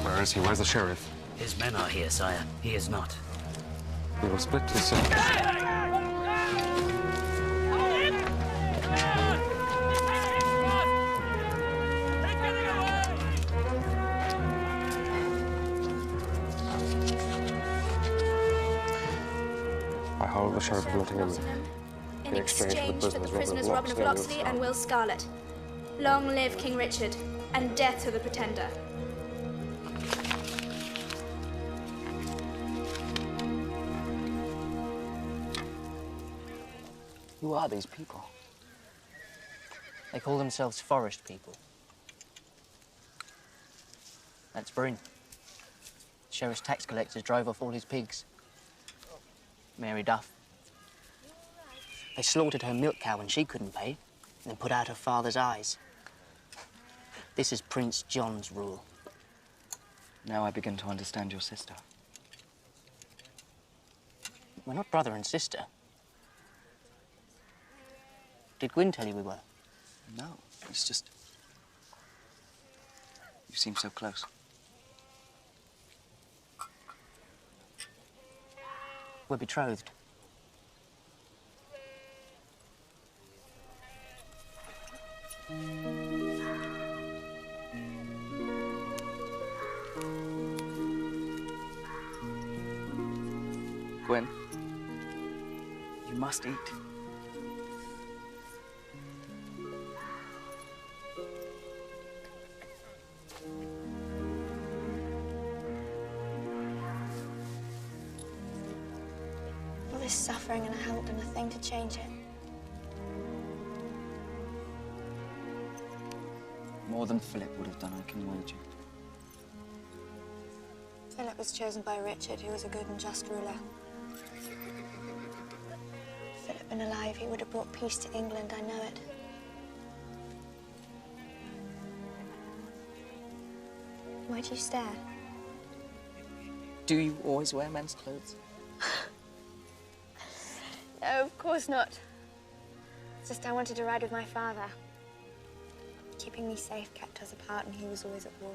[SPEAKER 3] Where is he? Where's the sheriff?
[SPEAKER 14] His men are here, sire. He is not.
[SPEAKER 3] We will split his sentence. I hold the Sheriff of Nottingham
[SPEAKER 4] In exchange for the prisoners Robin of Locksley and Will Scarlet. Long live King Richard, and death to the Pretender.
[SPEAKER 14] Who are these people? They call themselves forest people. That's Bryn. Sheriff's tax collectors drove off all his pigs. Mary Duff. They slaughtered her milk cow when she couldn't pay, and then put out her father's eyes. This is Prince John's rule.
[SPEAKER 11] Now I begin to understand your sister.
[SPEAKER 14] We're not brother and sister. Did Gwyn tell you we were?
[SPEAKER 11] No, it's just... You seem so close.
[SPEAKER 14] We're betrothed.
[SPEAKER 11] Gwyn, you must eat.
[SPEAKER 4] All this suffering and I haven't done a thing to change it.
[SPEAKER 11] More than Philip would have done, I can wager.
[SPEAKER 4] Philip was chosen by Richard, who was a good and just ruler. If Philip had been alive, he would have brought peace to England, I know it. Why'd you stare?
[SPEAKER 11] Do you always wear men's clothes?
[SPEAKER 4] No, of course not. It's just I wanted to ride with my father. Keeping me safe kept us apart, and he was always at war.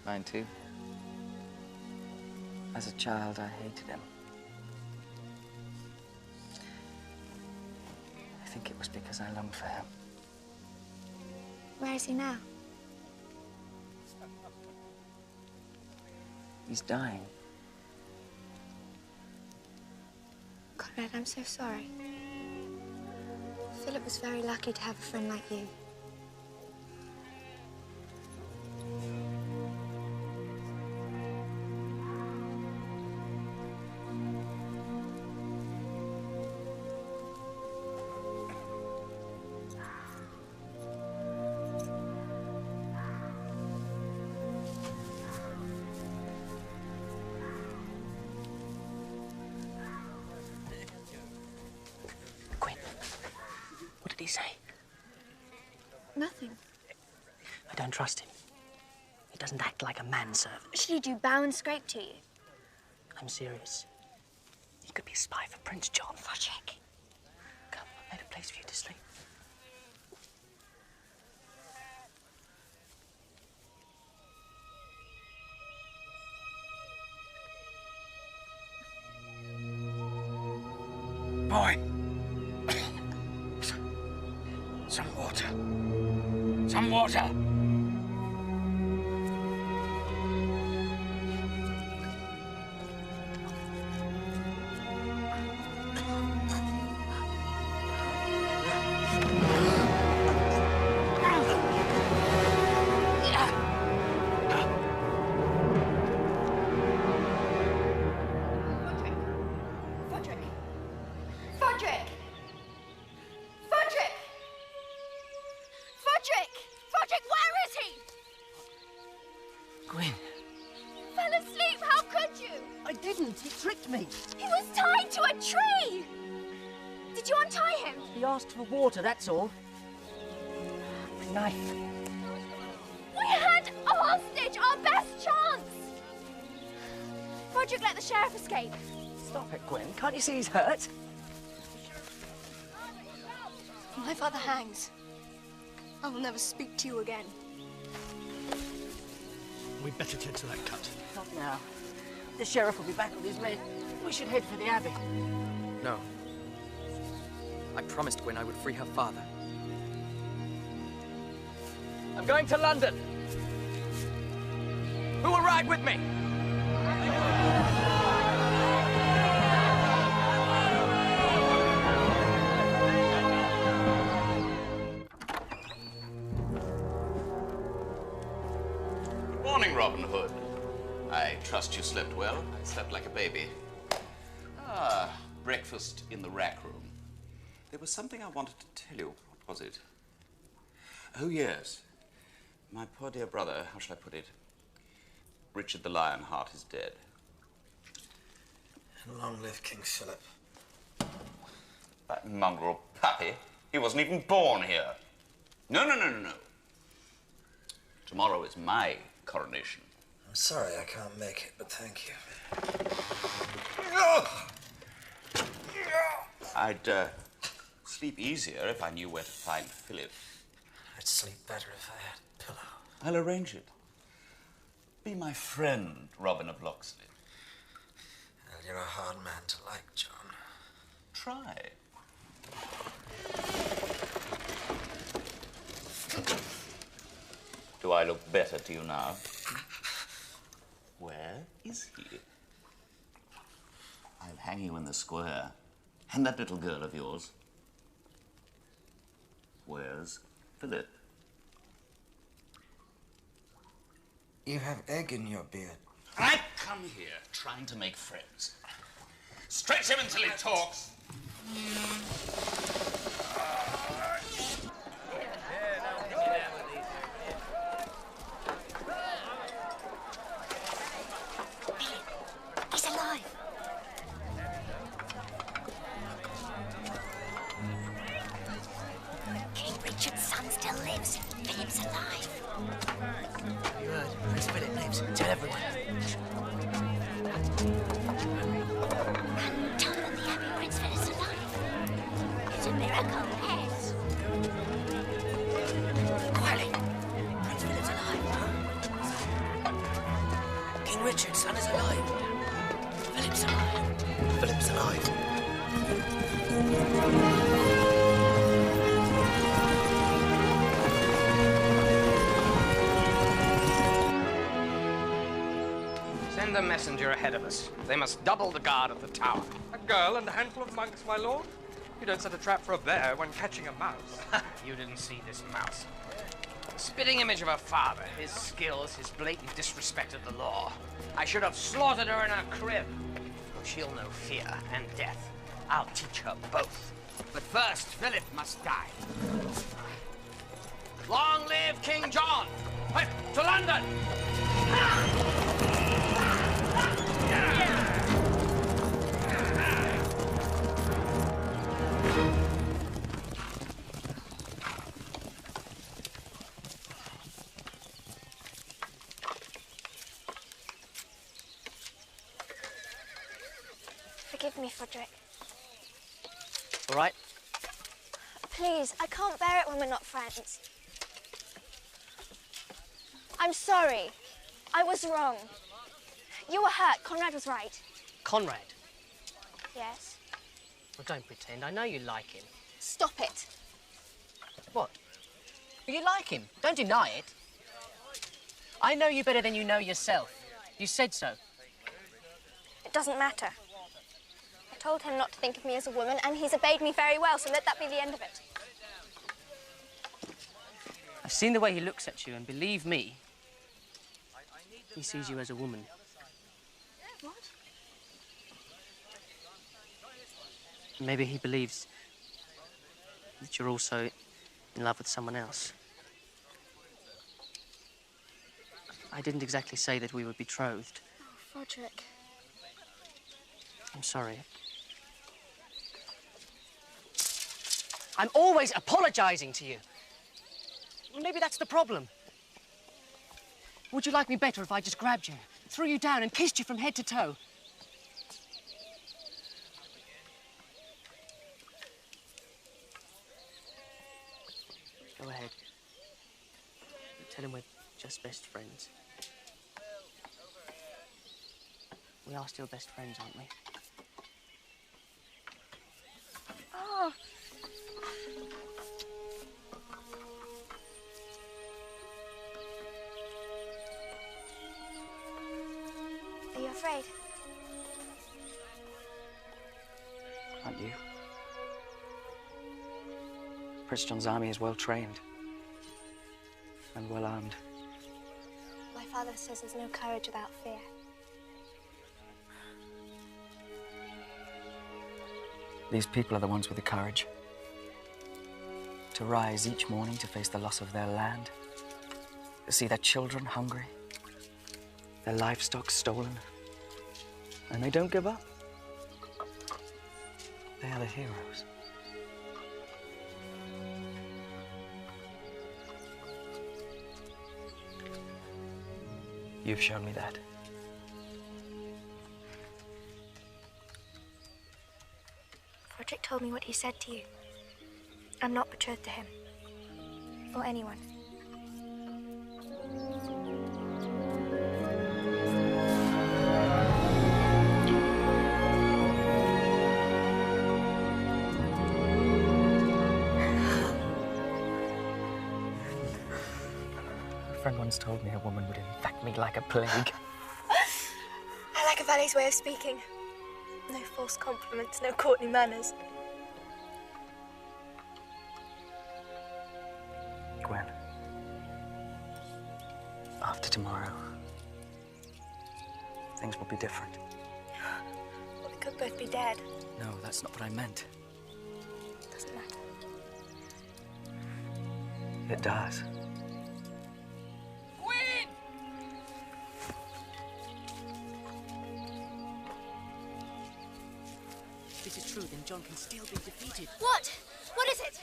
[SPEAKER 11] Mine too. As a child, I hated him. I think it was because I longed for him.
[SPEAKER 4] Where is he now?
[SPEAKER 11] He's dying.
[SPEAKER 4] Conrad, I'm so sorry. Philip was very lucky to have a friend like you.
[SPEAKER 14] What did he say?
[SPEAKER 4] Nothing.
[SPEAKER 14] I don't trust him. He doesn't act like a manservant.
[SPEAKER 4] Should he do bow and scrape to you?
[SPEAKER 14] I'm serious. He could be a spy for Prince John.
[SPEAKER 4] Fodrick.
[SPEAKER 14] Come, I made a place for you to sleep.
[SPEAKER 9] Boy! Some water. Some water!
[SPEAKER 11] Water, that's all. The knife.
[SPEAKER 4] We had a hostage, our best chance! Fodrick let the sheriff escape.
[SPEAKER 11] Stop it, Gwen. Can't you see he's hurt?
[SPEAKER 6] My father hangs. I will never speak to you again.
[SPEAKER 9] We'd better tend to that cut.
[SPEAKER 11] Not now. The sheriff will be back with his men. We should head for the Abbey.
[SPEAKER 12] No. I promised Gwen I would free her father. I'm going to London. Who will ride with me?
[SPEAKER 10] Good morning, Robin Hood. I trust you slept well. I slept like a baby. Breakfast in the rack room. There was something I wanted to tell you. What was it? Oh, yes. My poor dear brother, how shall I put it? Richard the Lionheart is dead.
[SPEAKER 18] And long live King Philip.
[SPEAKER 10] That mongrel puppy. He wasn't even born here. No. Tomorrow is my coronation.
[SPEAKER 18] I'm sorry I can't make it, but thank you.
[SPEAKER 10] I'd, sleep easier if I knew where to find Philip.
[SPEAKER 18] I'd sleep better if I had a pillow.
[SPEAKER 10] I'll arrange it. Be my friend, Robin of Locksley.
[SPEAKER 18] Well, you're a hard man to like, John.
[SPEAKER 10] Try. Do I look better to you now? Where is he? I'll hang you in the square. And that little girl of yours. Where's Philip?
[SPEAKER 18] You have egg in your beard.
[SPEAKER 10] I come here trying to make friends. Stretch him until he talks.
[SPEAKER 6] He's alive. King Richard's son still lives. Philip's alive.
[SPEAKER 14] You heard? Prince Philip lives. Tell everyone.
[SPEAKER 6] Tell them at the Abbey Prince Philip's alive. It's a miracle, yes.
[SPEAKER 14] Quietly. Prince Philip's alive. King Richard's son is alive. Philip's alive. Philip's alive.
[SPEAKER 2] Send a messenger ahead of us. They must double the guard at the tower.
[SPEAKER 3] A girl and a handful of monks, my lord? You don't set a trap for a bear when catching a mouse.
[SPEAKER 2] You didn't see this mouse. Spitting image of her father, his skills, his blatant disrespect of the law. I should have slaughtered her in her crib. But she'll know fear and death. I'll teach her both. But first, Philip must die. Long live King John! Hey, to London!
[SPEAKER 4] Forgive me, Frederick.
[SPEAKER 14] All right?
[SPEAKER 4] Please, I can't bear it when we're not friends. I'm sorry. I was wrong. You were hurt. Conrad was right.
[SPEAKER 14] Conrad?
[SPEAKER 4] Yes.
[SPEAKER 14] Well, don't pretend. I know you like him.
[SPEAKER 4] Stop it.
[SPEAKER 14] What? You like him. Don't deny it. I know you better than you know yourself. You said so.
[SPEAKER 4] It doesn't matter. I told him not to think of me as a woman, and he's obeyed me very well, so let that be the end of it.
[SPEAKER 14] I've seen the way he looks at you, and believe me, he sees you as a woman.
[SPEAKER 4] What?
[SPEAKER 14] Maybe he believes that you're also in love with someone else. I didn't exactly say that we were betrothed.
[SPEAKER 4] Oh, Frederick.
[SPEAKER 14] I'm sorry. I'm always apologizing to you. Maybe that's the problem. Would you like me better if I just grabbed you, threw you down, and kissed you from head to toe? Go ahead. Tell him we're just best friends. We are still best friends, aren't we?
[SPEAKER 4] Oh. Are you afraid?
[SPEAKER 11] Aren't you? Prince John's army is well trained and well armed.
[SPEAKER 4] My father says there's no courage without fear.
[SPEAKER 11] These people are the ones with the courage to rise each morning to face the loss of their land, to see their children hungry, their livestock stolen, and they don't give up. They are the heroes. You've shown me that.
[SPEAKER 4] Frederick told me what he said to you. I'm not betrothed to him. Or anyone.
[SPEAKER 11] A friend once told me a woman would infect me like a plague.
[SPEAKER 4] I like a valet's way of speaking. No false compliments, no courtly manners.
[SPEAKER 11] Gwen, after tomorrow, things will be different.
[SPEAKER 4] Well, we could both be dead.
[SPEAKER 11] No, that's not what I meant.
[SPEAKER 4] Doesn't matter.
[SPEAKER 11] It does.
[SPEAKER 14] If this is true, then John can still be defeated.
[SPEAKER 4] What? What is it?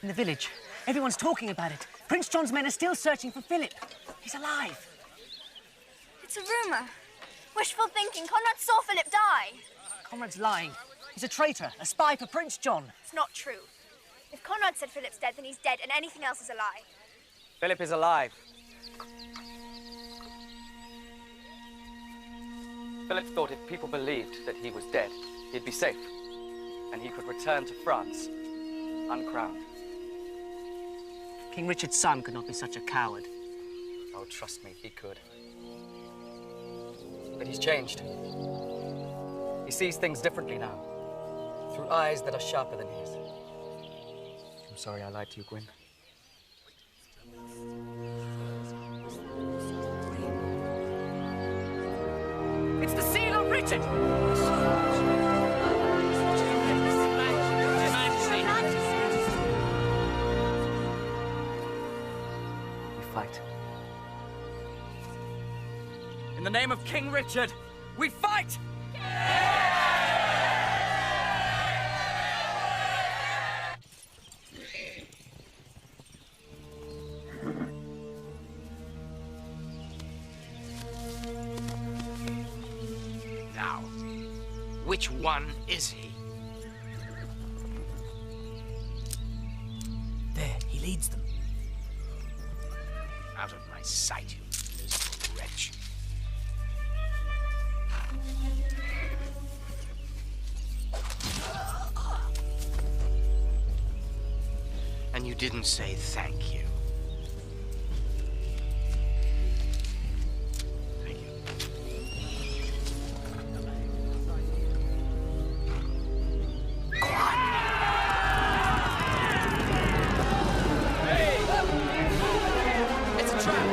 [SPEAKER 14] In the village, everyone's talking about it. Prince John's men are still searching for Philip. He's alive.
[SPEAKER 4] It's a rumour. Wishful thinking. Conrad saw Philip die.
[SPEAKER 14] Conrad's lying. He's a traitor, a spy for Prince John.
[SPEAKER 4] It's not true. If Conrad said Philip's dead, then he's dead, and anything else is a lie.
[SPEAKER 11] Philip is alive. Philip thought if people believed that he was dead, he'd be safe, and he could return to France, uncrowned.
[SPEAKER 14] King Richard's son could not be such a coward.
[SPEAKER 11] Oh, trust me, he could. But he's changed. He sees things differently now. through eyes that are sharper than his. I'm sorry I lied to you, Gwyn.
[SPEAKER 8] It's the seal of Richard!
[SPEAKER 11] We fight. In the name of King Richard, we fight!
[SPEAKER 2] Now, which one is he?
[SPEAKER 18] There, he leads them.
[SPEAKER 2] Out of my sight, you miserable wretch. And you didn't say thank you. Thank you. Go on.
[SPEAKER 11] It's a trap!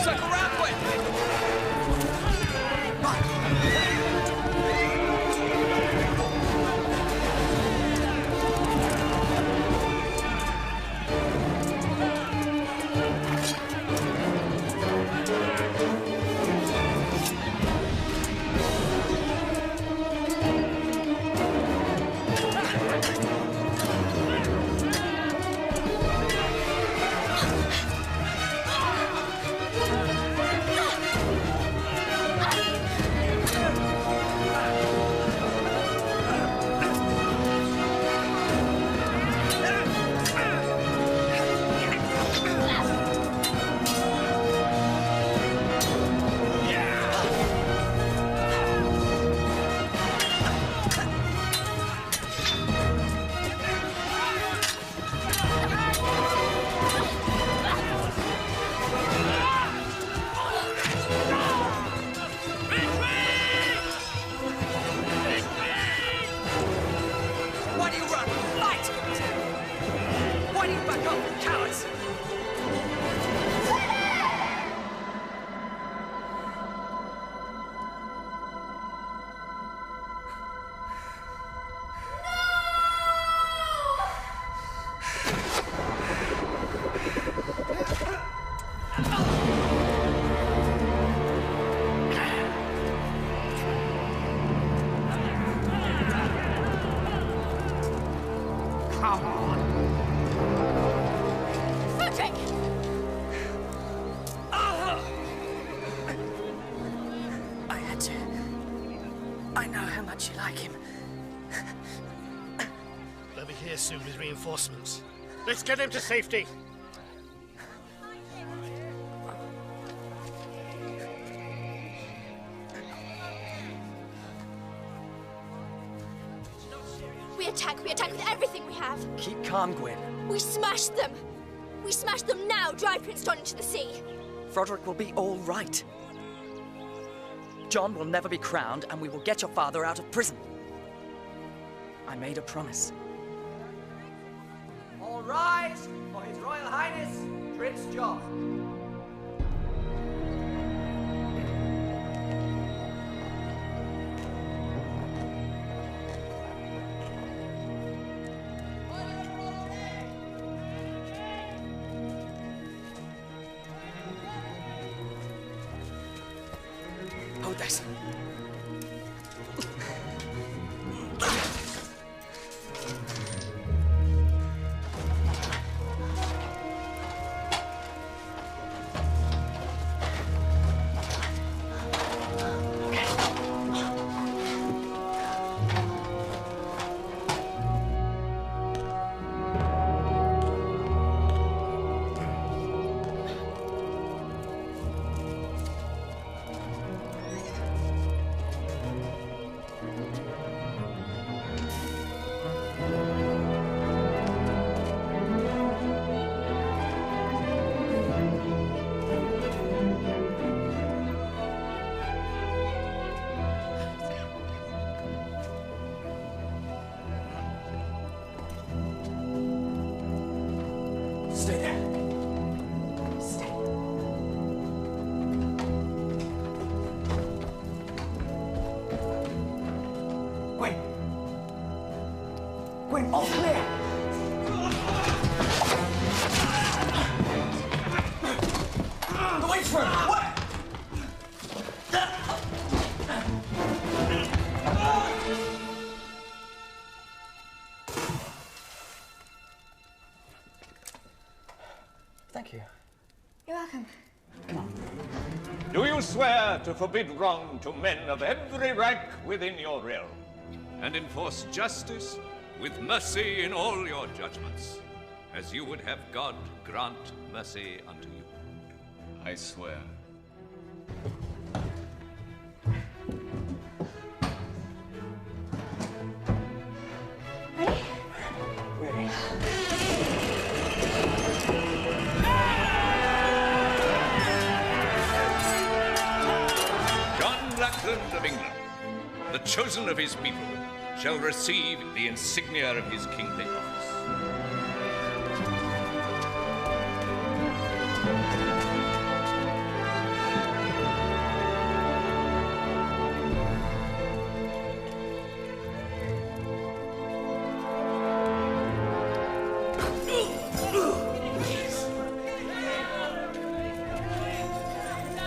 [SPEAKER 11] Circle round, Gwyn! Why do you run? Fight! Why do you back up, cowards?
[SPEAKER 2] Come on.
[SPEAKER 6] Frederick!
[SPEAKER 15] I had to. I know how much you like him.
[SPEAKER 9] They'll be here soon with reinforcements. Let's get him to safety.
[SPEAKER 6] We attack with everything we have.
[SPEAKER 11] Keep calm, Gwyn.
[SPEAKER 6] We smash them. We smash them now, drive Prince John into the sea.
[SPEAKER 11] Frederick will be all right. John will never be crowned, and we will get your father out of prison. I made a promise. All rise for His Royal Highness, Prince John. Hold this.
[SPEAKER 12] Thank you.
[SPEAKER 4] You're welcome.
[SPEAKER 21] Do you swear to forbid wrong to men of every rank within your realm?
[SPEAKER 22] And enforce justice with mercy in all your judgments, as you would have God grant mercy unto you?
[SPEAKER 10] I swear.
[SPEAKER 4] Ready?
[SPEAKER 22] John Lackland of England, the chosen of his people, shall receive the insignia of his kingly office.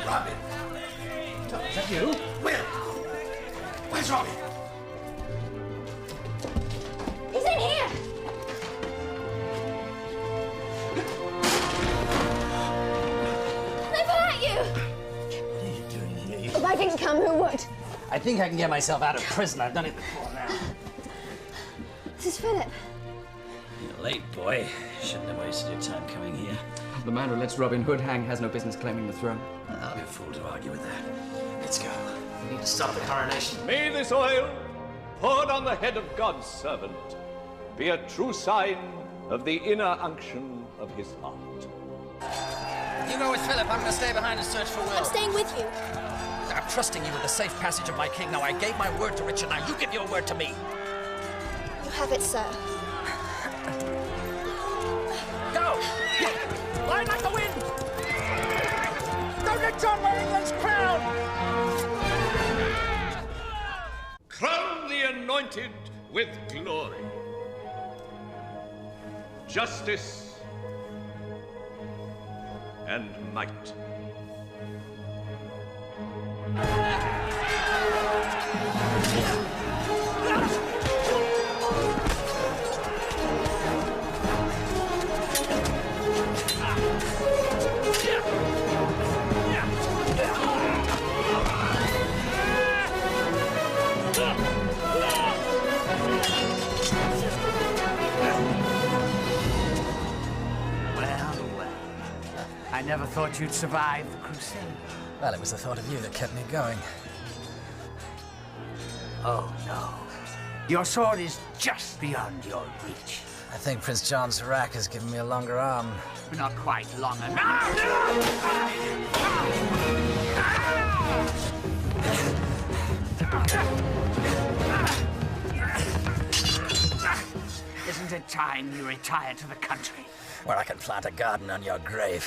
[SPEAKER 9] Robin! Is that you? Will! Where's Robin?
[SPEAKER 4] He's in here! They've hurt you!
[SPEAKER 5] What are you doing here?
[SPEAKER 4] If I didn't come, who would?
[SPEAKER 5] I think I can get myself out of prison. I've done it before now.
[SPEAKER 4] This is Philip.
[SPEAKER 5] You're late, boy. Shouldn't have wasted your time coming here.
[SPEAKER 11] The man who lets Robin Hood hang has no business claiming the throne.
[SPEAKER 5] I'll be a fool to argue with that. Let's go. We need to stop the coronation.
[SPEAKER 21] May this oil, poured on the head of God's servant, be a true sign of the inner unction of his heart.
[SPEAKER 8] You go with Philip. I'm going to stay behind and search for Will.
[SPEAKER 4] I'm staying with you.
[SPEAKER 8] I'm trusting you with the safe passage of my king. Now, I gave my word to Richard. Now, you give your word to me.
[SPEAKER 4] You have it, sir.
[SPEAKER 8] Go! Fly like the wind! Don't let John wear England's crown!
[SPEAKER 22] Crown the anointed with glory, justice, and might.
[SPEAKER 5] I never thought you'd survive the crusade.
[SPEAKER 8] Well, it was the thought of you that kept me going.
[SPEAKER 5] Oh, no. Your sword is just beyond your reach.
[SPEAKER 8] I think Prince John Sirac has given me a longer arm.
[SPEAKER 5] Not quite long enough. Isn't it time you retire to the country?
[SPEAKER 8] Where I can plant a garden on your grave.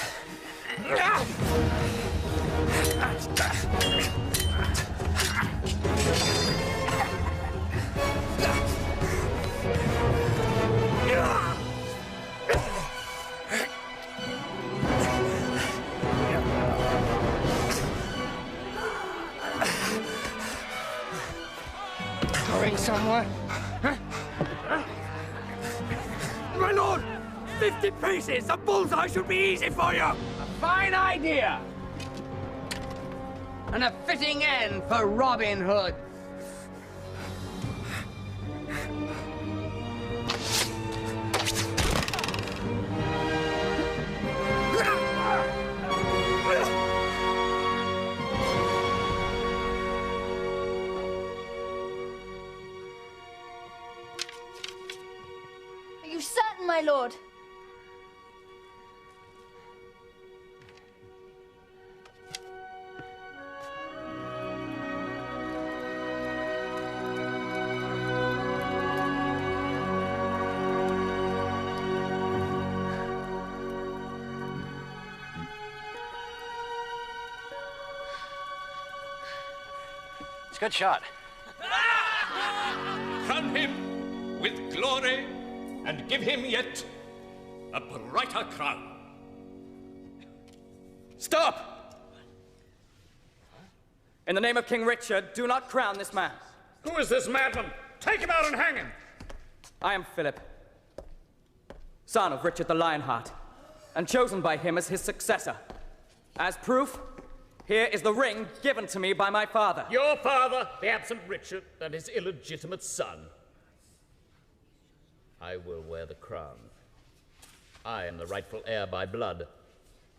[SPEAKER 13] Going somewhere? My lord! 50 pieces! A bullseye should be easy for you!
[SPEAKER 2] A fine idea! And a fitting end for Robin Hood.
[SPEAKER 6] Are you certain, my lord?
[SPEAKER 8] It's a good shot.
[SPEAKER 22] Crown him with glory and give him yet a brighter crown.
[SPEAKER 11] Stop! In the name of King Richard, do not crown this man.
[SPEAKER 9] Who is this madman? Take him out and hang him!
[SPEAKER 11] I am Philip, son of Richard the Lionheart, and chosen by him as his successor. As proof, here is the ring given to me by my father.
[SPEAKER 9] Your father, the absent Richard, and his illegitimate son. I will wear the crown. I am the rightful heir by blood.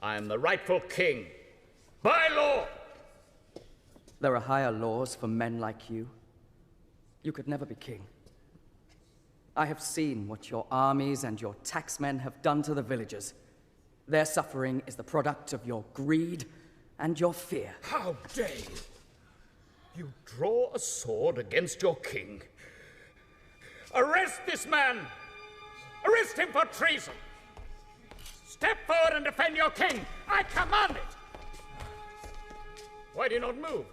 [SPEAKER 9] I am the rightful king by law.
[SPEAKER 11] There are higher laws for men like you. You could never be king. I have seen what your armies and your taxmen have done to the villagers. Their suffering is the product of your greed and your fear.
[SPEAKER 9] How dare you? You draw a sword against your king. Arrest this man! Arrest him for treason! Step forward and defend your king! I command it! Why do you not move?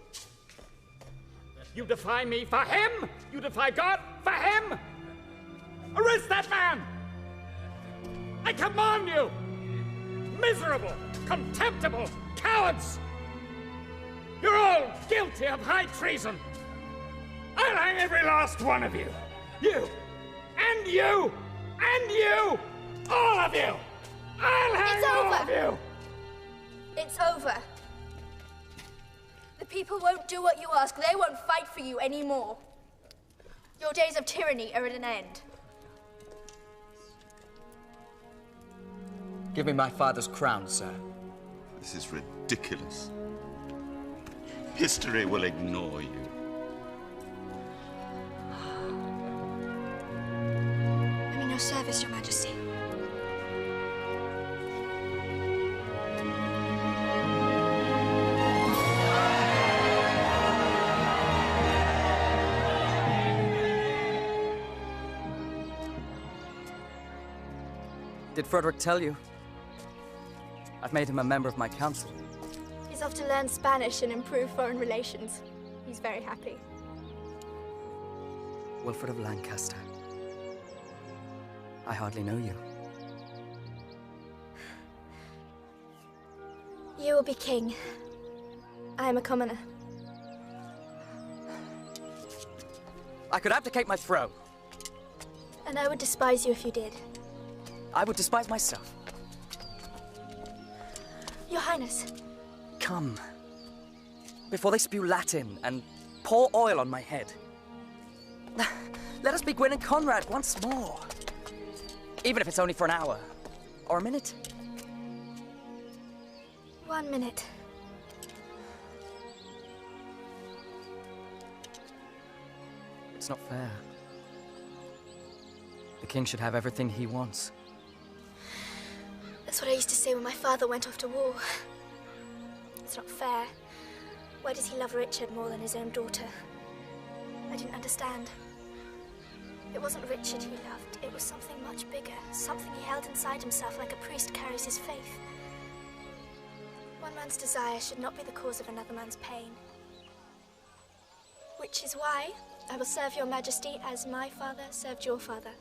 [SPEAKER 9] You defy me for him? You defy God for him? Arrest that man! I command you! Miserable, contemptible cowards! You're all guilty of high treason! I'll hang every last one of you! You! And you! And you! All of you! I'll hang all of you!
[SPEAKER 6] It's over. The people won't do what you ask. They won't fight for you anymore. Your days of tyranny are at an end.
[SPEAKER 11] Give me my father's crown, sir.
[SPEAKER 1] This is ridiculous. History will ignore you.
[SPEAKER 6] I'm in your service, Your Majesty.
[SPEAKER 11] Did Frederick tell you? I've made him a member of my council.
[SPEAKER 6] He's off to learn Spanish and improve foreign relations. He's very happy.
[SPEAKER 11] Wilfred of Lancaster. I hardly know you.
[SPEAKER 6] You will be king. I am a commoner.
[SPEAKER 11] I could abdicate my throne.
[SPEAKER 6] And I would despise you if you did.
[SPEAKER 11] I would despise myself.
[SPEAKER 6] Your Highness.
[SPEAKER 11] Come. Before they spew Latin and pour oil on my head. Let us be Gwyn and Conrad once more. Even if it's only for an hour. Or a minute.
[SPEAKER 6] 1 minute.
[SPEAKER 11] It's not fair. The king should have everything he wants.
[SPEAKER 6] That's what I used to say when my father went off to war. It's not fair. Why does he love Richard more than his own daughter? I didn't understand. It wasn't Richard he loved. It was something much bigger. Something he held inside himself like a priest carries his faith. One man's desire should not be the cause of another man's pain. Which is why I will serve your Majesty as my father served your father.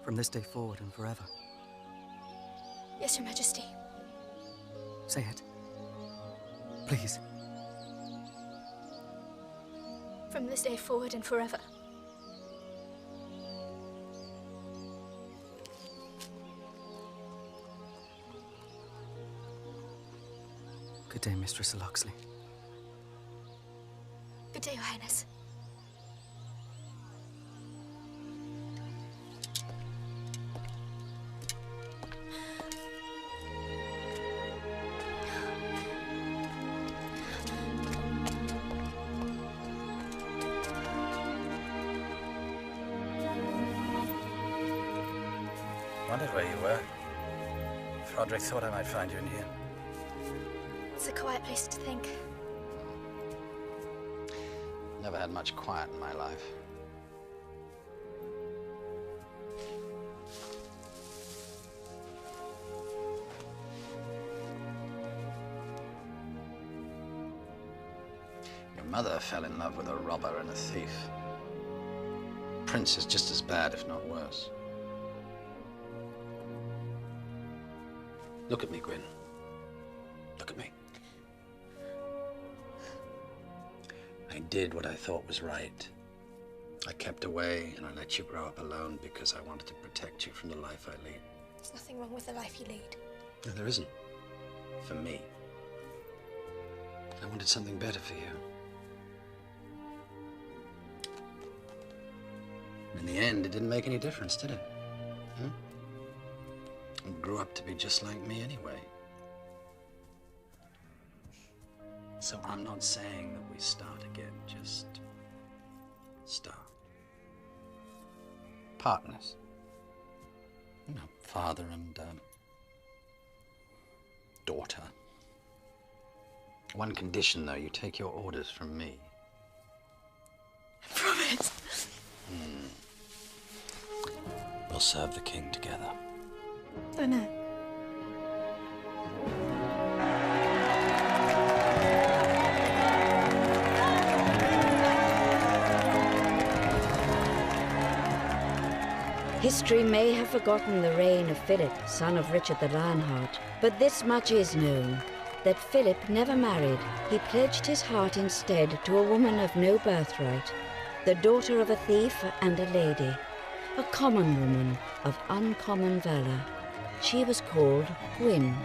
[SPEAKER 11] From this day forward and forever.
[SPEAKER 6] Yes, Your Majesty.
[SPEAKER 11] Say it. Please.
[SPEAKER 6] From this day forward and forever.
[SPEAKER 11] Good day, Mistress Loxley.
[SPEAKER 6] Good day, Your Highness.
[SPEAKER 5] Wondered where you were. Froderick thought I might find you in here.
[SPEAKER 6] It's a quiet place to think.
[SPEAKER 5] Never had much quiet in my life. Your mother fell in love with a robber and a thief. Prince is just as bad, if not worse. Look at me, Gwyn. Look at me. I did what I thought was right. I kept away and I let you grow up alone because I wanted to protect you from the life I lead.
[SPEAKER 4] There's nothing wrong with the life you lead.
[SPEAKER 5] No, there isn't. For me. I wanted something better for you. In the end, it didn't make any difference, did it? You grew up to be just like me anyway. So I'm not saying that we start again, just start. Partners. You know, father and daughter. One condition, though, you take your orders from me.
[SPEAKER 4] I promise.
[SPEAKER 5] We'll serve the king together.
[SPEAKER 4] I know.
[SPEAKER 7] History may have forgotten the reign of Philip, son of Richard the Lionheart, but this much is known, that Philip never married. He pledged his heart instead to a woman of no birthright, the daughter of a thief and a lady, a common woman of uncommon valor. She was called Gwyn.